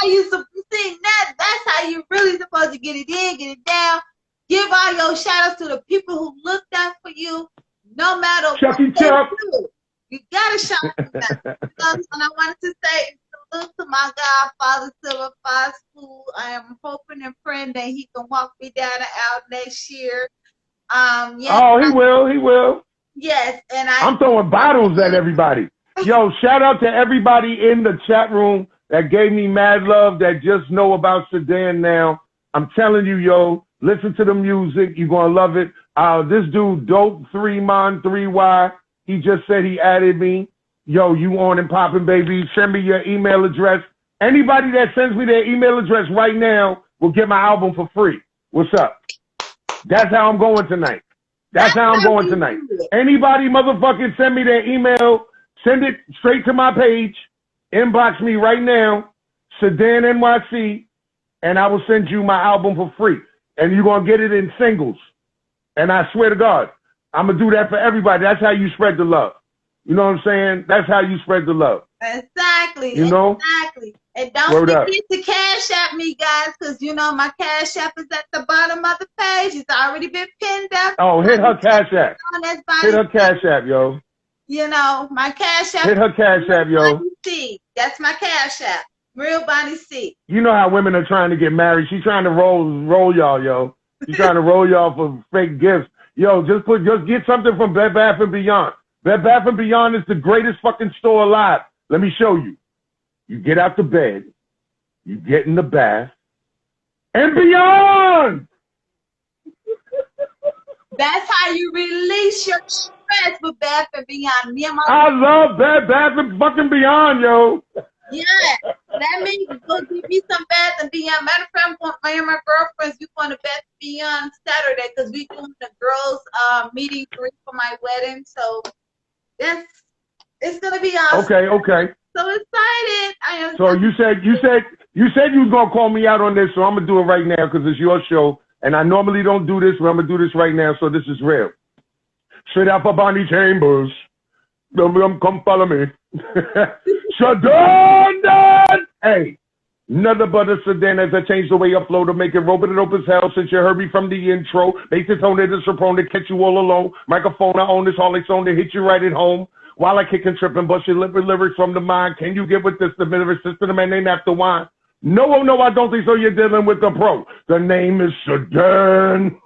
you see that. That's how you really supposed to get it in, get it down. Give all your shout outs to the people who looked out for you, no matter what they do. You gotta shout out to them. And I wanted to say salute to my godfather Silver Fox, who I am hoping and praying that he can walk me down the aisle next year. He will. Yes, and I'm
throwing bottles at everybody. Yo, shout out to everybody in the chat room that gave me mad love, that just know about Sedan now. I'm telling you, yo, listen to the music. You're going to love it. This dude, Dope 3Mon 3Y, he just said he added me. Yo, you on and popping, baby. Send me your email address. Anybody that sends me their email address right now will get my album for free. What's up? That's how I'm going tonight. Anybody motherfucking send me their email, send it straight to my page, inbox me right now, Sedan NYC, and I will send you my album for free. And you're going to get it in singles. And I swear to God, I'm going to do that for everybody. That's how you spread the love. You know what I'm saying? That's how you spread the love.
Exactly.
You know?
Exactly. And don't forget to cash app me, guys, because, my cash app is at the bottom of the page. It's already been pinned up.
Oh, hit her cash app. Hit her cash app, yo.
My cash app.
Hit her cash app, yo.
That's my cash app. Real Bonnie C.
You know how women are trying to get married. She's trying to roll y'all, yo. She's trying to roll y'all for fake gifts. Yo, just get something from Bed Bath & Beyond. Bed Bath & Beyond is the greatest fucking store alive. Let me show you. You get out the bed, you get in the bath, and beyond.
That's how you release your stress with Bath & Beyond.
I love Bed Bath & fucking Beyond, yo.
Yeah, that means go give me some Bath & Beyond. Matter of fact, me and my girlfriends, we going to Bath & Beyond Saturday because we doing the girls' meeting for my wedding. So it's gonna be awesome.
Okay.
So excited! I am.
So you said you was gonna call me out on this, so I'm gonna do it right now because it's your show, and I normally don't do this, but I'm gonna do this right now. So this is real. Straight out of Bonnie Chambers. Come follow me. Sedan! Hey, nothing but a Sedan as I change the way I flow to make it rope it open as hell. Since you heard me from the intro, make the tone of the soprano to catch you all alone. Microphone, I own this Harley song to hit you right at home. While I kick and trip and bust your lyrics from the mind. Can you get with this? The lyrics system, the man named after wine. No, I don't think so. You're dealing with the pro. The name is Sedan.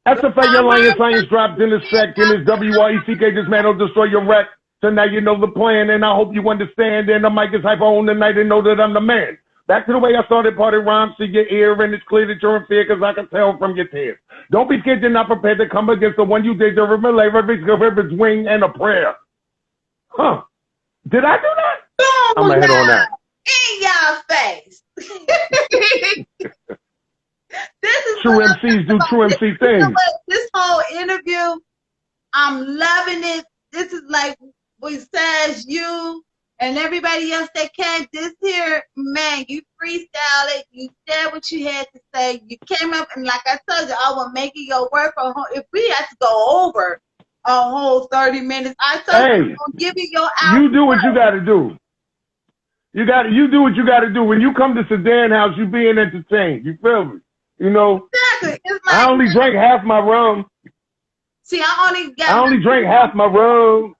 SFA, your lion science dropped in a sec, in his WRECK, this man will destroy your wreck. So now you know the plan, and I hope you understand. And the mic is hyper on tonight and know that I'm the man. Back to the way I started, party rhymes to your ear, and it's clear that you're in fear, because I can tell from your tears. Don't be scared, you're not prepared to come against the one you did. You're a relay, it's wing and a prayer. Huh. Did I do that? I'm going to head on that.
In y'all face. This is
true MCs do true MC things.
You know what? This whole interview, I'm loving it. This is like besides you and everybody else that came this here, man, you freestyled it. You said what you had to say. You came up and like I told you, I will make it your work for home. If we had to go over a whole 30 minutes, I told you I'm gonna give you your hour.
You do what you gotta do. You do what you gotta do. When you come to Sedan House, you being entertained. You feel me? You know,
exactly.
I only drank half my rum.
See, I
only drank half my rum.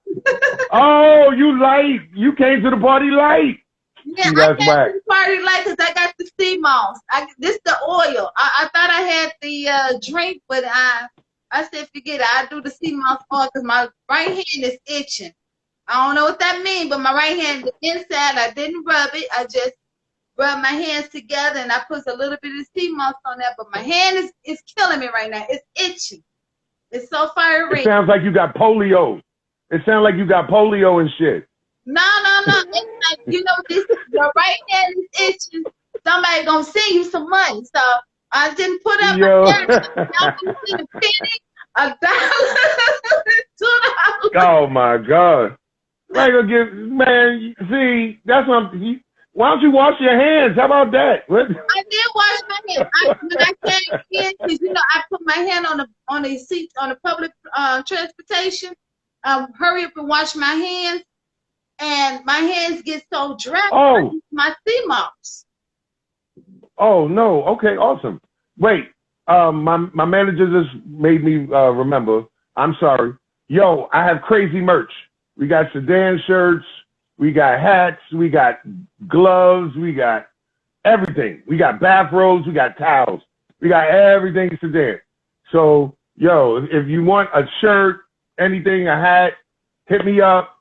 Oh, you light. You came to the party light.
Yeah, I came to the party light because I got the sea moss. This the oil. I thought I had the drink, but I said, forget it. I do the sea moss oil because my right hand is itching. I don't know what that means, but my right hand, the inside, I didn't rub it. I just rub my hands together and I put a little bit of sea moss on that, but my hand is killing me right now. It's itchy. It's so fiery.
It sounds like you got polio. It sounds like you got polio and shit.
No. It's like, you know, your right hand is itching. Somebody gonna send you some money. So I didn't put up my hand. I'm gonna see a penny, $1, $2.
Oh my God. Man, see, that's what why don't you wash your hands? How about that? What?
I did wash my hands. When I came in, because you know I put my hand on the seat on the public transportation. Hurry up and wash my hands, and my hands get so dry.
Oh,
my sea moss.
Oh no. Okay, awesome. Wait, my manager just made me remember. I'm sorry. Yo, I have crazy merch. We got Sedan shirts. We got hats, we got gloves, we got everything. We got bathrobes, we got towels. We got everything Sedan. So, yo, if you want a shirt, anything, a hat, hit me up.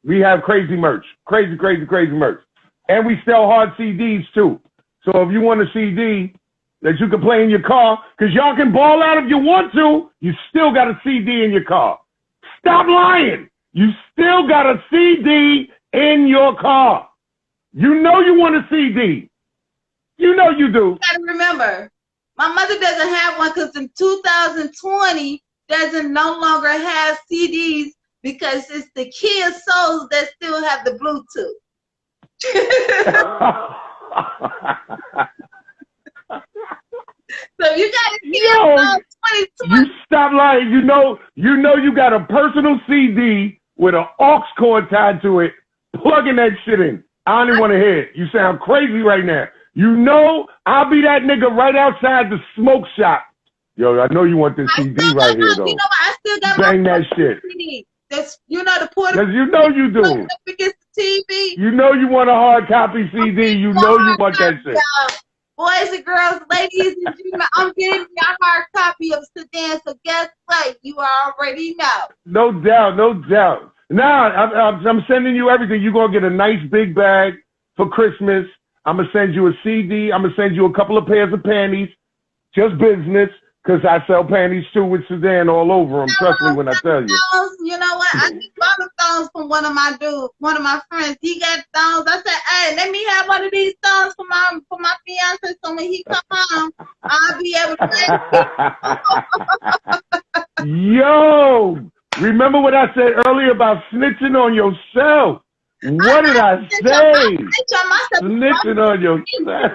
We have crazy merch. Crazy merch. And we sell hard CDs, too. So if you want a CD that you can play in your car, because y'all can ball out if you want to, you still got a CD in your car. Stop lying. You still got a CD in your car. You know you want a CD. You know you do.
You gotta remember, my mother doesn't have one because in 2020 doesn't no longer have CDs because it's the Kia Souls that still have the Bluetooth. So you gotta Kia 2020.
You stop lying. You know you got a personal CD with an aux cord tied to it, plugging that shit in. I don't even want to hear it. You sound crazy right now. You know I'll be that nigga right outside the smoke shop. Yo, I know you want this CD right here, though.
You know what? I still got
Bang
my
that shit.
CD. That's, you know, the portable.
Because you know you do.
Against the TV.
You know you want a hard copy CD. You know you want that shit.
Boys and girls, ladies and gentlemen, I'm getting you a hard copy of Sedan, so guess what? You already know.
No doubt. Now, I'm sending you everything. You're going to get a nice big bag for Christmas. I'm going to send you a CD. I'm going to send you a couple of pairs of panties. Just business, because I sell panties, too, with Sedan all over them. Trust me when I tell you.
You know what? I just bought the thongs from one of my friends. He got thongs. I said, hey, let me have one of these thongs for my fiance, so when he come home, I'll be able to.
Yo, remember what I said earlier about snitching on yourself? What did I say? Snitching on yourself.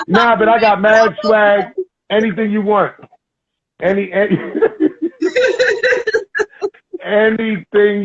Nah, but I got mad swag. Anything you want. Anything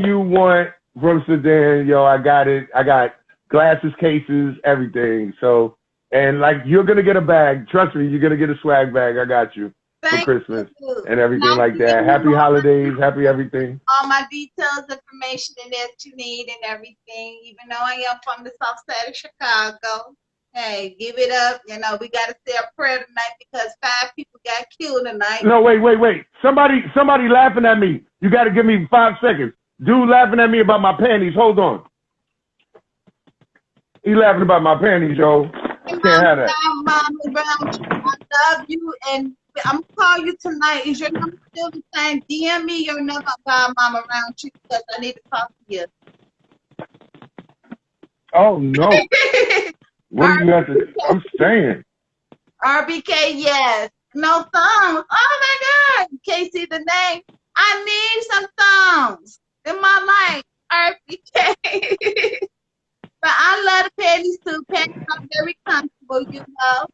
you want from Sedan, yo, I got it. I got glasses, cases, everything. So, and like, you're going to get a bag. Trust me, you're going to get a swag bag. I got you for Christmas and everything like that. Happy holidays. Happy everything.
All my details, information that you need and everything, even though I am from the south side of Chicago. Hey, give it up. You know, we got to say a prayer tonight because 5 people got killed tonight.
No, wait. Somebody laughing at me. You got to give me 5 seconds. Dude laughing at me about my panties. Hold on. He laughing about my panties, yo.
Hey,
Can't have that.
Mama, I love you, and I'm gonna call you tonight. Is your number still the same? DM me your number, Mama Roundtree, because I need to talk to you.
Oh no. What do you have to? I'm saying.
RBK, yes. No thumbs. Oh my God. You can't see the name. I need some thumbs in my life. RBK. But I love the panties too. Panties are very comfortable, you know.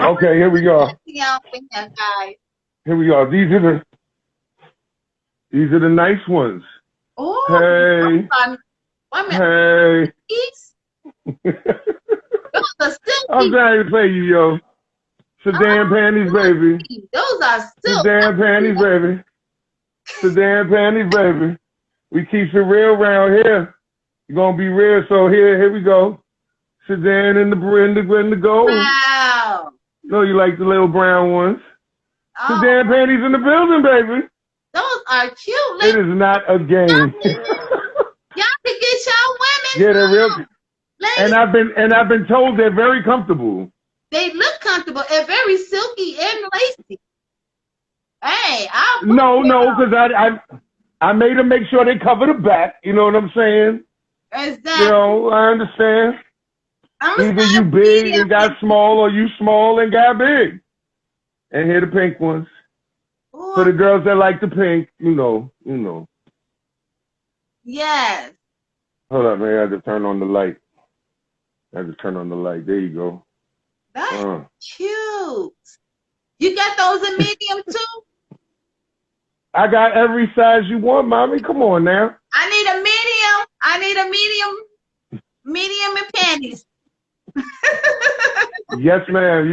Okay, here we go.
Here
we go. These are the nice ones.
Oh,
hey. Hey.
Those are silky.
I'm trying to play you, yo. Sedan panties, baby.
Those are silky.
Sedan panties, baby. Sedan panties, baby. We keep it real around here. You're gonna be real, so here we go. Sedan in the gold.
Wow.
No, you like the little brown ones. Oh. Sedan panties in the building, baby.
Those are cute.
It is not a game.
Y'all can get y'all women.
Yeah, they're real. And I've been told they're very comfortable.
They look comfortable and very silky and lacy. Hey,
no, because I made them make sure they cover the back. You know what I'm saying?
Exactly.
You know, I understand. Either you big and got small, or you small and got big. And here the pink ones. Ooh. For the girls that like the pink, you know.
Yes.
Hold up, man. I just turn on the light. There you go.
That's cute. You got those in medium too?
I got every size you want, mommy. Come on now.
I need a medium in panties.
Yes, ma'am.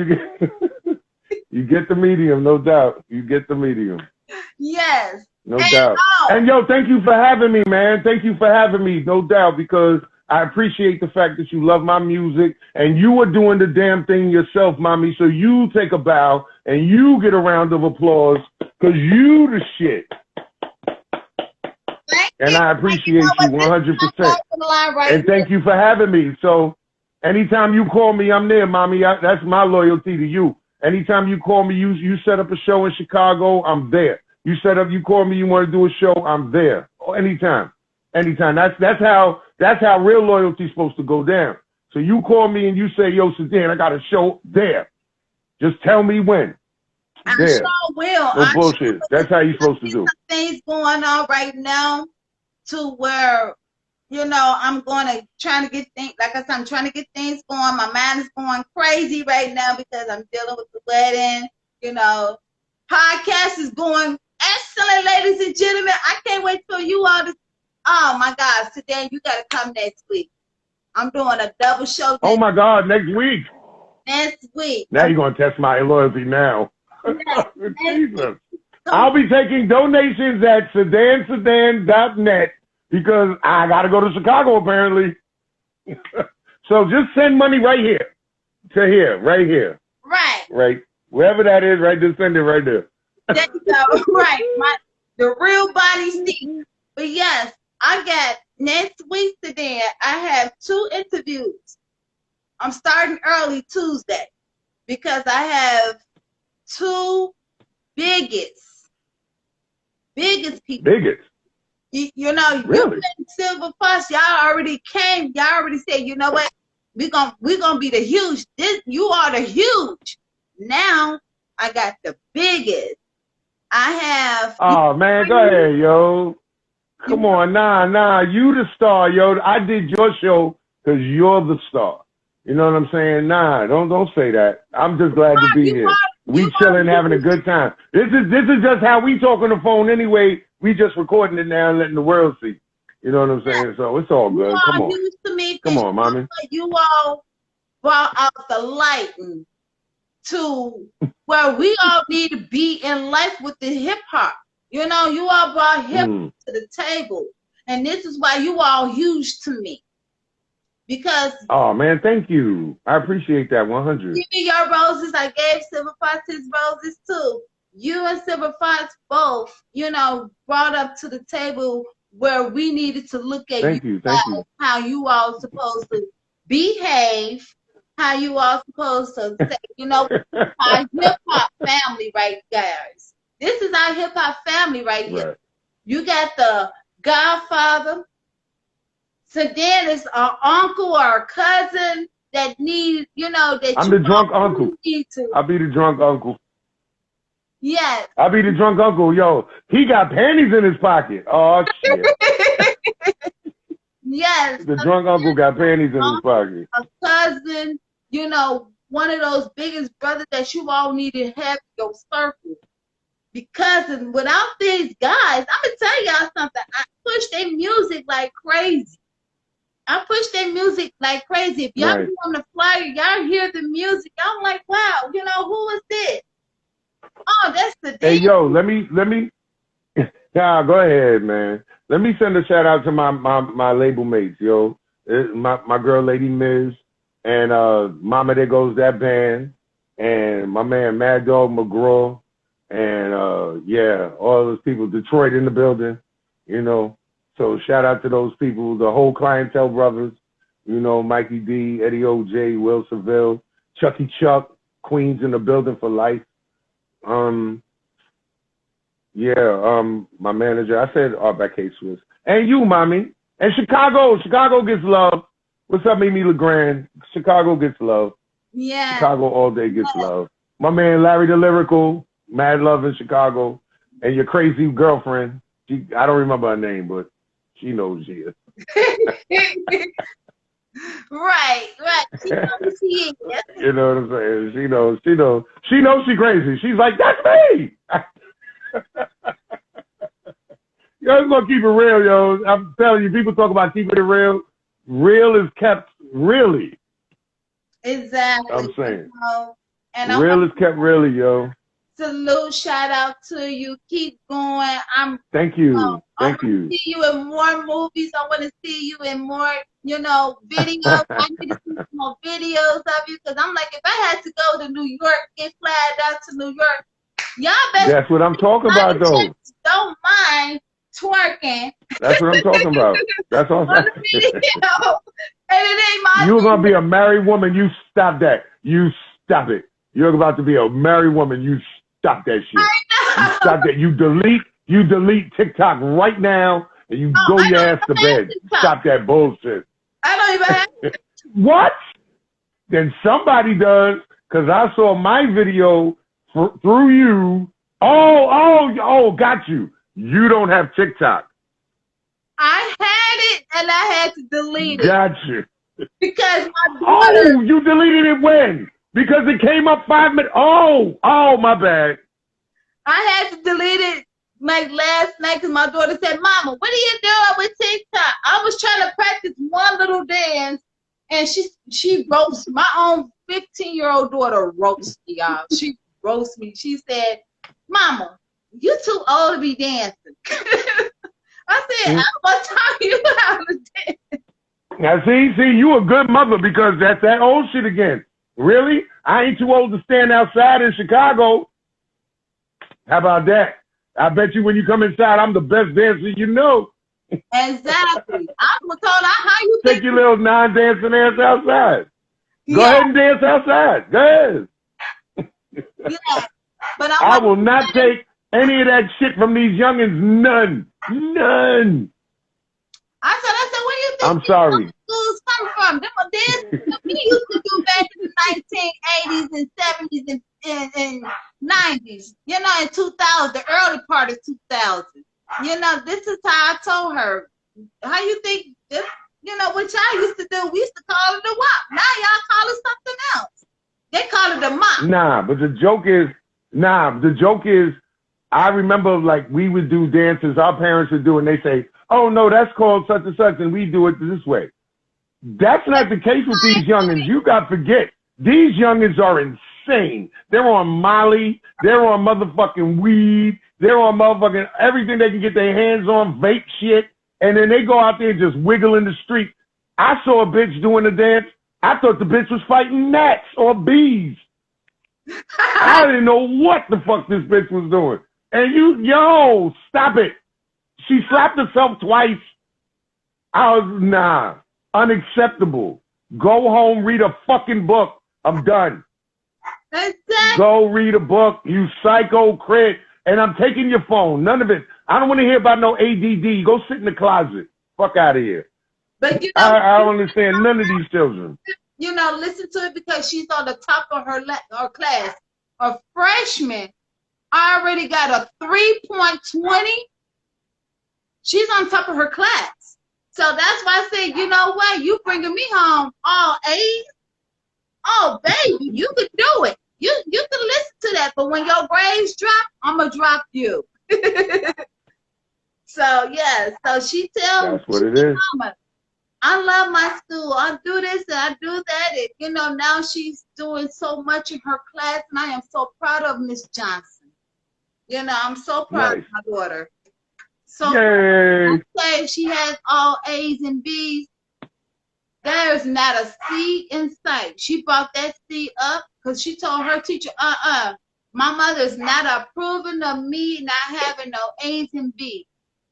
You get the medium, no doubt. You get the medium.
Yes.
No doubt. And yo, thank you for having me, man. Thank you for having me, no doubt, because I appreciate the fact that you love my music and you are doing the damn thing yourself, mommy. So you take a bow and you get a round of applause because you the shit. And I appreciate you 100%. And thank you for having me. So anytime you call me, I'm there, mommy. That's my loyalty to you. Anytime you call me, you set up a show in Chicago, I'm there. You call me, you want to do a show, I'm there. Anytime. That's how real loyalty is supposed to go down. So you call me and you say, yo, Sedan, I got a show there. Just tell me when.
I sure will.
No bullshit. That's how you're supposed to do.
Things going on right now to where, you know, I'm trying to get things, like I said, I'm trying to get things going. My mind is going crazy right now because I'm dealing with the wedding. You know, podcast is going excellent, ladies and gentlemen. I can't wait till you all to, oh my God, today you got to come next week. I'm doing a double show.
Oh my God, next week.
Next week.
Now you're going to test my loyalty now. Jesus. I'll be taking donations at sedan.net because I got to go to Chicago apparently. So just send money right here to here, right here.
Right.
Right. Wherever that is, right, just send it right there.
There you go. Right. The real body sneak. But yes, I got next week today, I have 2 interviews. I'm starting early Tuesday because I have 2 biggest people. Biggest? You know,
really?
You Silver Plus, y'all already came. Y'all already said, you know what? We're gonna be the huge. You are the huge. Now I got the biggest. I have.
Oh man, go ahead, yo. Come on, nah. You the star, yo. I did your show because you're the star. You know what I'm saying? Nah, don't say that. I'm just glad to be here. We chilling, having a good time. This is just how we talk on the phone anyway. We just recording it now and letting the world see. You know what I'm saying? So it's all good. Come on. Come on, mommy.
You all brought out the lighting to where we all need to be in life with the hip hop. You know, you all brought hip hop to the table. And this is why you all huge to me. because
Oh man, thank you. I appreciate that 100.
give me your roses. I gave Silver Fox his roses too. You and Silver Fox both, you know, brought up to the table where we needed to look at
Thank you, thank you.
how you all supposed to behave, how you all supposed to say, you know, our hip hop family, right, guys? This is our hip hop family right here.
Right.
You got the godfather, so then it's our uncle or a cousin that needs, you know, that
I'm
you
the drunk uncle.
need to.
I'll be the drunk uncle.
Yes.
I'll be the drunk uncle. Yo, he got panties in his pocket. Oh shit.
Yes.
The drunk uncle got panties in his pocket.
A cousin, you know, one of those biggest brothers that you all need to have in your circle. Because without these guys, I'm gonna tell y'all something. I push their music like crazy. If y'all
Right.
be on the flyer, y'all hear the music, y'all like, wow, you know, who is this? Oh, that's the
Hey
dance.
yo, let me nah, go ahead, man. Let me send a shout out to my label mates, yo. My girl Lady Miz and Mama There Goes That Band and my man Mad Dog McGraw and yeah, all those people, Detroit in the building, you know. So shout out to those people, the whole Clientele Brothers, you know, Mikey D, Eddie OJ, Will Seville, Chucky Chuck, Queens in the building for life. My manager, I said Artback K-Swiss. And you, mommy. And Chicago gets love. What's up, Mimi LeGrand? Chicago gets love.
Yeah.
Chicago all day gets love. My man Larry the Lyrical, mad love in Chicago. And your crazy girlfriend, I don't remember her name, but she knows she is.
Right. She knows who she is.
You know what I'm saying? She knows she's crazy. She's like, that's me. Yo, I'm gonna keep it real, yo. I'm telling you, people talk about keeping it real. Real is kept really.
Exactly.
I'm saying.
You know, and
Real is kept really, yo.
Salute, shout out to you. Keep going.
Thank you.
I
Thank
want
you.
to see you in more movies. I want to see you in more, you know, videos. I need to see more videos of you because I'm like, if I had to go to New York, get flagged out to New York, y'all better.
That's what I'm talking about, though.
Don't mind twerking.
That's what I'm talking about. That's all I'm saying.
And it ain't my.
You're gonna be a married woman. You stop that. You stop it. You're about to be a married woman. You stop that shit. You stop that. You delete TikTok right now and you go your ass to bed. Stop that bullshit.
I don't even have.
What? Then somebody does, because I saw my video through you. Oh, got you. You don't have TikTok.
I had it and I had to delete it.
Got you.
Because my daughter.
Oh, you deleted it when? Because it came up 5 minutes. Oh, my bad.
I had to delete it like last night because my daughter said, Mama, what are you doing with TikTok? I was trying to practice one little dance and she roasts my own 15-year-old daughter roasts me, y'all. She roasts me. She said, Mama, you too old to be dancing. I said, I'm gonna tell you how to dance.
Now see, you a good mother because that's that old shit again. Really? I ain't too old to stand outside in Chicago. How about that? I bet you when you come inside, I'm the best dancer you know.
Exactly. I was told how you
take your little non-dancing ass outside. Go ahead and dance outside. Go ahead.
Yeah, but
I will not take any of that shit from these youngins. None.
I said, where do you think
I'm sorry.
schools come from? Them are dances that we used to do back in the 1980s and 70s and 90s. You know, in 2000, the early part of 2000. You know, this is how I told her. How you think this? You know, what y'all used to do? We used to call it a WAP. Now y'all call it something else. They call it a mop.
Nah, but the joke is, I remember like we would do dances, our parents would do, and they say, oh no, that's called such and such, and we do it this way. That's not the case with these youngins. You got to forget, these youngins are insane. They're on Molly, they're on motherfucking weed, they're on motherfucking everything they can get their hands on, vape shit, and then they go out there and just wiggle in the street. I saw a bitch doing a dance. I thought the bitch was fighting gnats or bees. I didn't know what the fuck this bitch was doing. And yo, stop it. She slapped herself twice. I was, nah, unacceptable. Go home, read a fucking book. I'm done.
Exactly.
Go read a book, you psycho crit. And I'm taking your phone. None of it. I don't want to hear about no ADD. Go sit in the closet. Fuck out of here.
But
I don't understand none of these children.
Listen to it because she's on the top of her class. A freshman already got a 3.20. She's on top of her class. So that's why I said, you know what? You bringing me home all A's. Oh, baby, you could do it. You can listen to that. But when your grades drop, I'm going to drop you. So, yeah. So she tells
That's what it is.
Mama, I love my school. I do this and I do that. And, now she's doing so much in her class. And I am so proud of Miss Johnson. I'm so proud of my daughter. So I say she has all A's and B's. There's not a C in sight. She brought that C up because she told her teacher, my mother's not approving of me not having no A's and B's.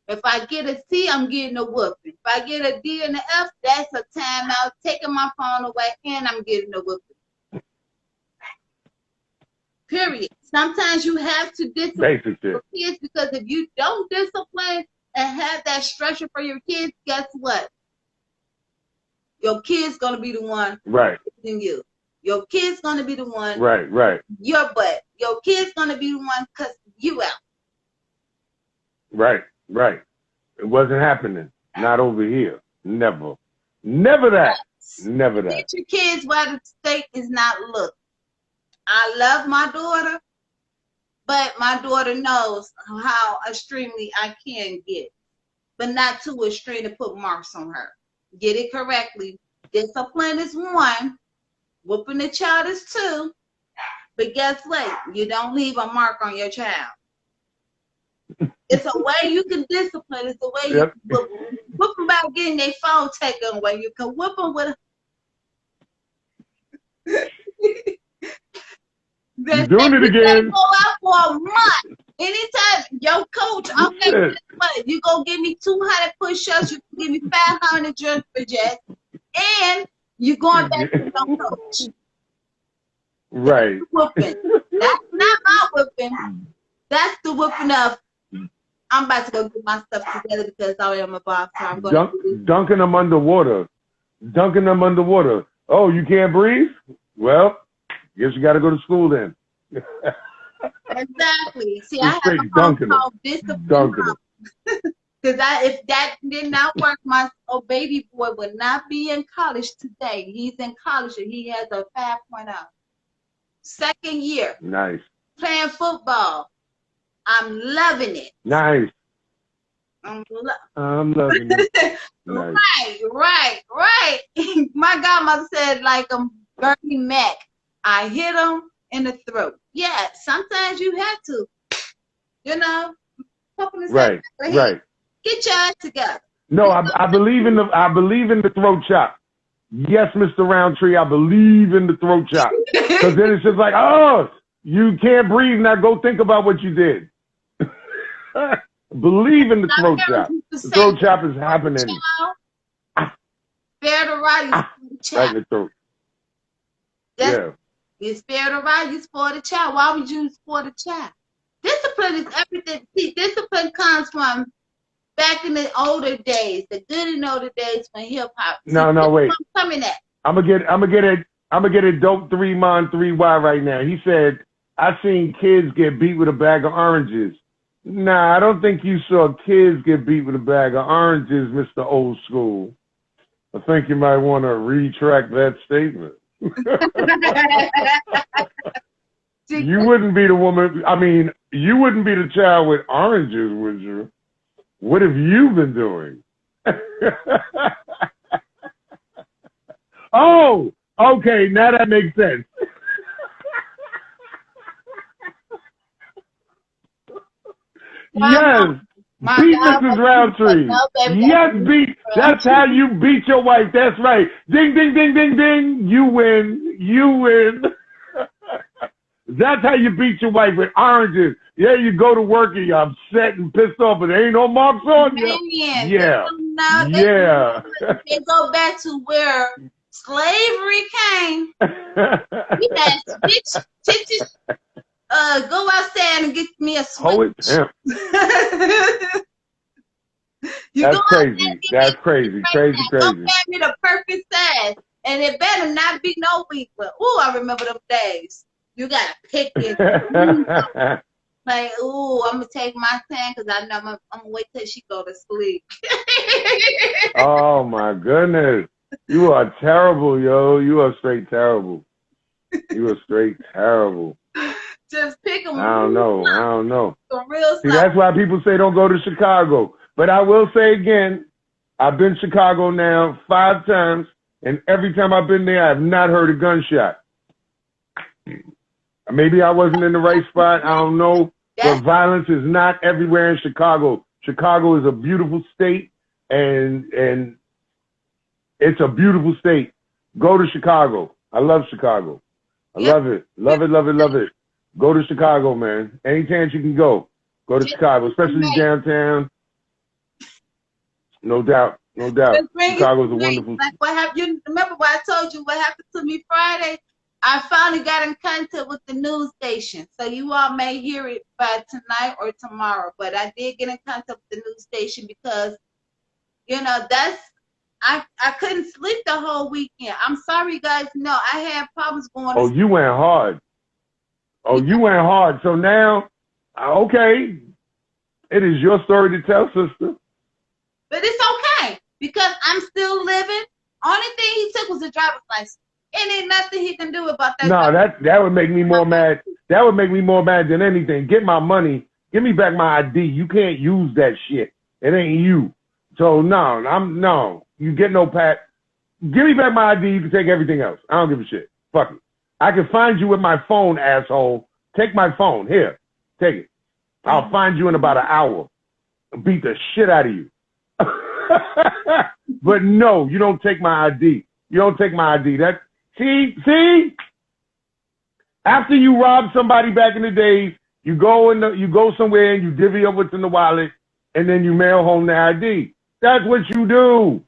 If I get a C, I'm getting a whooping. If I get a D and an F, that's a timeout, taking my phone away, and I'm getting a whooping. Period. Sometimes you have to discipline your kids because if you don't discipline and have that structure for your kids, guess what? Your kid's going to be the one than you. Your kid's going to be the one.
Right.
Your butt. Your kid's going to be the one cussing you out.
Right. It wasn't happening. Not over here. Never that. Never that.
Teach your kids why the state is not looking. I love my daughter, but my daughter knows how extremely I can get, but not too extreme to put marks on her. Get it correctly. Discipline is 1. Whooping the child is 2. But guess what? You don't leave a mark on your child. It's a way you can discipline. It's a way you can whoop them by getting their phone taken away. You can whoop them with
You're doing it again.
Go out for a month. Anytime, yo, coach, okay, you go give me 200 push-ups, you can give me 500 jumping jacks, and you going back to your coach.
Right.
Whooping. That's not my whooping. That's the whooping of, I'm about to go get my stuff together because I am a boxer. I'm going
dunking them underwater. Oh, you can't breathe? Well, guess you got to go to school then.
Exactly. See, I have a phone called discipline. Because if that did not work, my baby boy would not be in college today. He's in college and he has a 5.0. Second year.
Nice.
Playing football. I'm loving it.
Nice.
I'm
loving it.
Nice. Right. My godmother said, like Bernie Mac, I hit him in the throat. Yeah, sometimes you have to,
Right.
Get your ass together.
No, I believe in the throat chop. Yes, Mr. Roundtree, I believe in the throat chop. Because then it's just like, oh, you can't breathe now. Go think about what you did. Believe in the throat chop. The throat chop is happening.
Spare the right, you
like the throat. Yeah.
You spare the right, you spoil the child. Why would you spoil the child? Discipline is everything. See, discipline comes from back in the older days, the good and older days when hip hop.
No, wait.
Coming at.
I'm gonna get a dope 3-mon 3Y right now. He said, I seen kids get beat with a bag of oranges. Nah, I don't think you saw kids get beat with a bag of oranges, Mr. Old School. I think you might want to retract that statement. You wouldn't be the woman. I mean, you wouldn't be the child with oranges, would you? What have you been doing? Oh, okay. Now that makes sense. Yes.
My
Beat
God,
Mrs. Roundtree.
no, baby,
Yes, beat. That's how you beat your wife. That's right. Ding, ding, ding, ding, ding. You win. You win. That's how you beat your wife, with oranges. Yeah, you go to work and you're upset and pissed off, but there ain't no marks on you.
Man,
Yeah.
yeah. They go back to where slavery came. We had stitches. Go outside and get me a switch.
Poet pimp. That's crazy. That's crazy. Crazy.
Go get me the perfect size. And it better not be no weak. But ooh, I remember them days. You gotta pick it. Like, ooh, I'm gonna take my time because I know I'm gonna wait till she go to sleep.
Oh my goodness. You are terrible, yo. You are straight terrible. You are straight terrible.
Just pick them.
I don't know.
Some real
See, that's why people say don't go to Chicago. But I will say again, I've been to Chicago now 5 times, and every time I've been there, I have not heard a gunshot. Maybe I wasn't in the right spot. I don't know. But violence is not everywhere in Chicago. Chicago is a beautiful state, and it's a beautiful state. Go to Chicago. I love Chicago. I love it. Love it, love it, love it. Go to Chicago, man. Any chance you can go to Chicago, especially downtown. No doubt. No doubt. Chicago is a wonderful
city. Like you remember what I told you what happened to me Friday? I finally got in contact with the news station. So you all may hear it by tonight or tomorrow. But I did get in contact with the news station because, I couldn't sleep the whole weekend. I'm sorry, guys. No, I had problems going.
Oh, you went hard. You went hard. So now, okay, it is your story to tell, sister.
But it's okay because I'm still living. Only thing he took was a driver's license. And ain't nothing he can do about that.
No, that would make me more mad. That would make me more mad than anything. Get my money. Give me back my ID. You can't use that shit. It ain't you. So no. You get no pat. Give me back my ID. You can take everything else. I don't give a shit. Fuck it. I can find you with my phone, asshole. Take my phone. Here. Take it. I'll find you in about an hour. Beat the shit out of you. But no, you don't take my ID. You don't take my ID. See? After you rob somebody back in the days, you go somewhere and you divvy up what's in the wallet, and then you mail home the ID. That's what you do.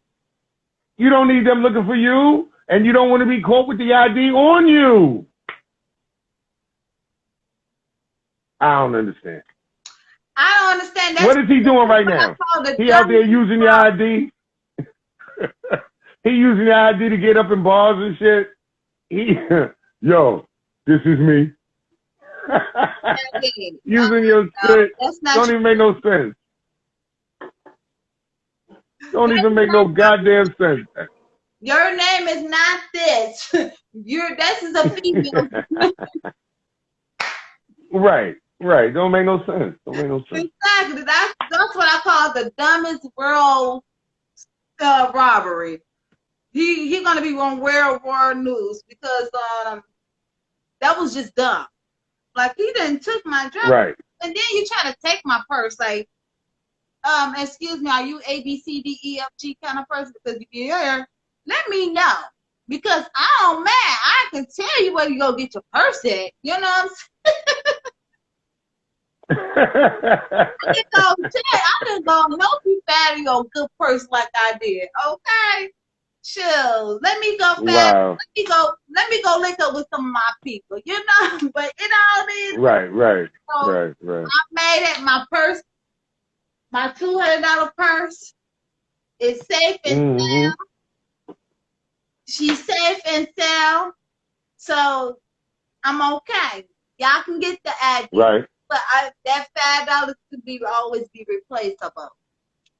You don't need them looking for you, and you don't want to be caught with the ID on you. I don't understand.
I don't understand.
What is he doing right now? He out there using your ID? He using your ID to get up in bars and shit? Yo, this is me. Using your shit. Don't even make no sense. Don't even make no goddamn sense.
Your name is not this. This is a female.
Right. Don't make no sense.
Exactly. That's what I call the dumbest world robbery. He gonna be on World War News because that was just dumb. Like he didn't took my driver,
right?
And then you try to take my purse. Like, excuse me, are you A B C D E F G kind of person? Because if you're here, let me know because I don't mind. I can tell you where you go get your purse at. You know what I'm saying? I didn't go no be bad your good purse like I did. Okay. Sure. Let me go fast.
Wow.
Let me go link up with some of my people, but it all is
right.
So
Right.
I made it my purse, my $200 purse is safe and sound. She's safe and sound. So I'm okay. Y'all can get the ID.
Right.
But that $5 could always be replaceable.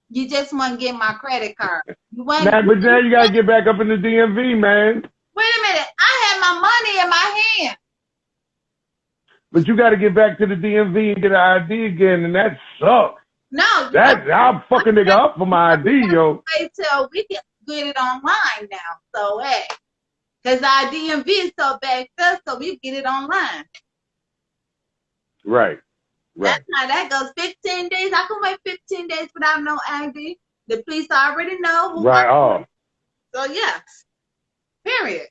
You just want to get my credit card.
But now you gotta get back up in the DMV, man.
Wait a minute, I had my money in my hand.
But you gotta get back to the DMV and get an ID again, and that sucks.
No,
I'll fucking nigga up for my ID, yo.
Wait till we can get it online now. So hey, because our DMV is so backed up, so we get it online.
Right. Right.
That's how that goes. 15 days. I can wait 15 days without no ID. The police already know who
Right.
I am.
Oh,
So yes. Period.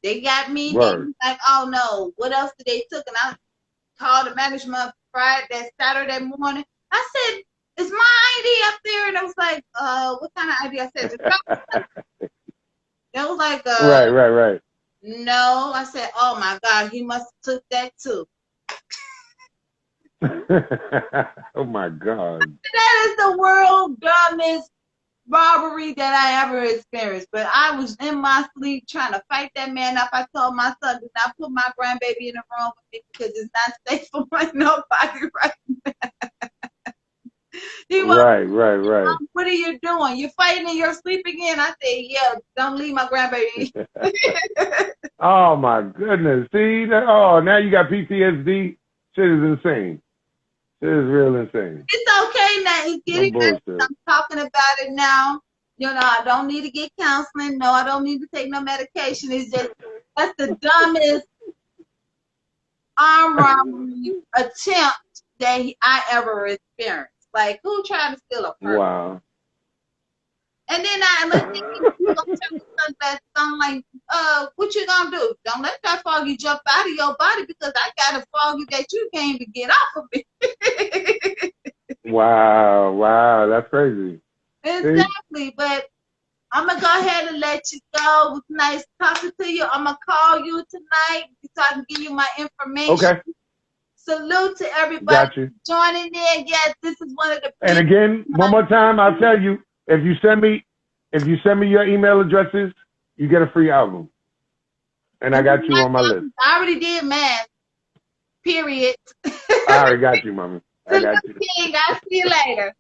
They got me. They
word.
was like, oh no, what else did they took? And I called the management Friday, that Saturday morning. I said, is my ID up there? And I was like, what kind of ID? I said, it was like,
Right.
no. I said, oh my God, he must have took that too.
Oh my God.
That is the world's dumbest robbery that I ever experienced. But I was in my sleep trying to fight that man up. I told my son, do not put my grandbaby in the room with me because it's not safe for nobody right now. He was,
Right.
what are you doing? You're fighting in your sleep again? I said, yeah, don't leave my grandbaby.
Oh my goodness. See that? Oh, now you got PTSD. Shit is insane. Shit is real insane.
It's okay now. It's getting better. I'm talking about it now. You know, I don't need to get counseling. No, I don't need to take no medication. It's just, that's the dumbest armed robbery attempt that I ever experienced. Like, who tried to steal a purse?
Wow.
And then I looked at you gonna tell me something. I'm like, what you gonna do? Don't let that foggy jump out of your body because I got a foggy that you can't even get off of me.
Wow, that's crazy.
Exactly, but I'm gonna go ahead and let you go. It was nice talking to you. I'm gonna call you tonight so I can give you my information.
Okay.
Salute to everybody
Got you.
joining in. Yes, this is one of the.
And again, one more time, I'll tell you, if you send me your email addresses, you get a free album. And I got you on my list.
I already did, man. Period.
I already got you, mama. I got you.
King, I'll see you later.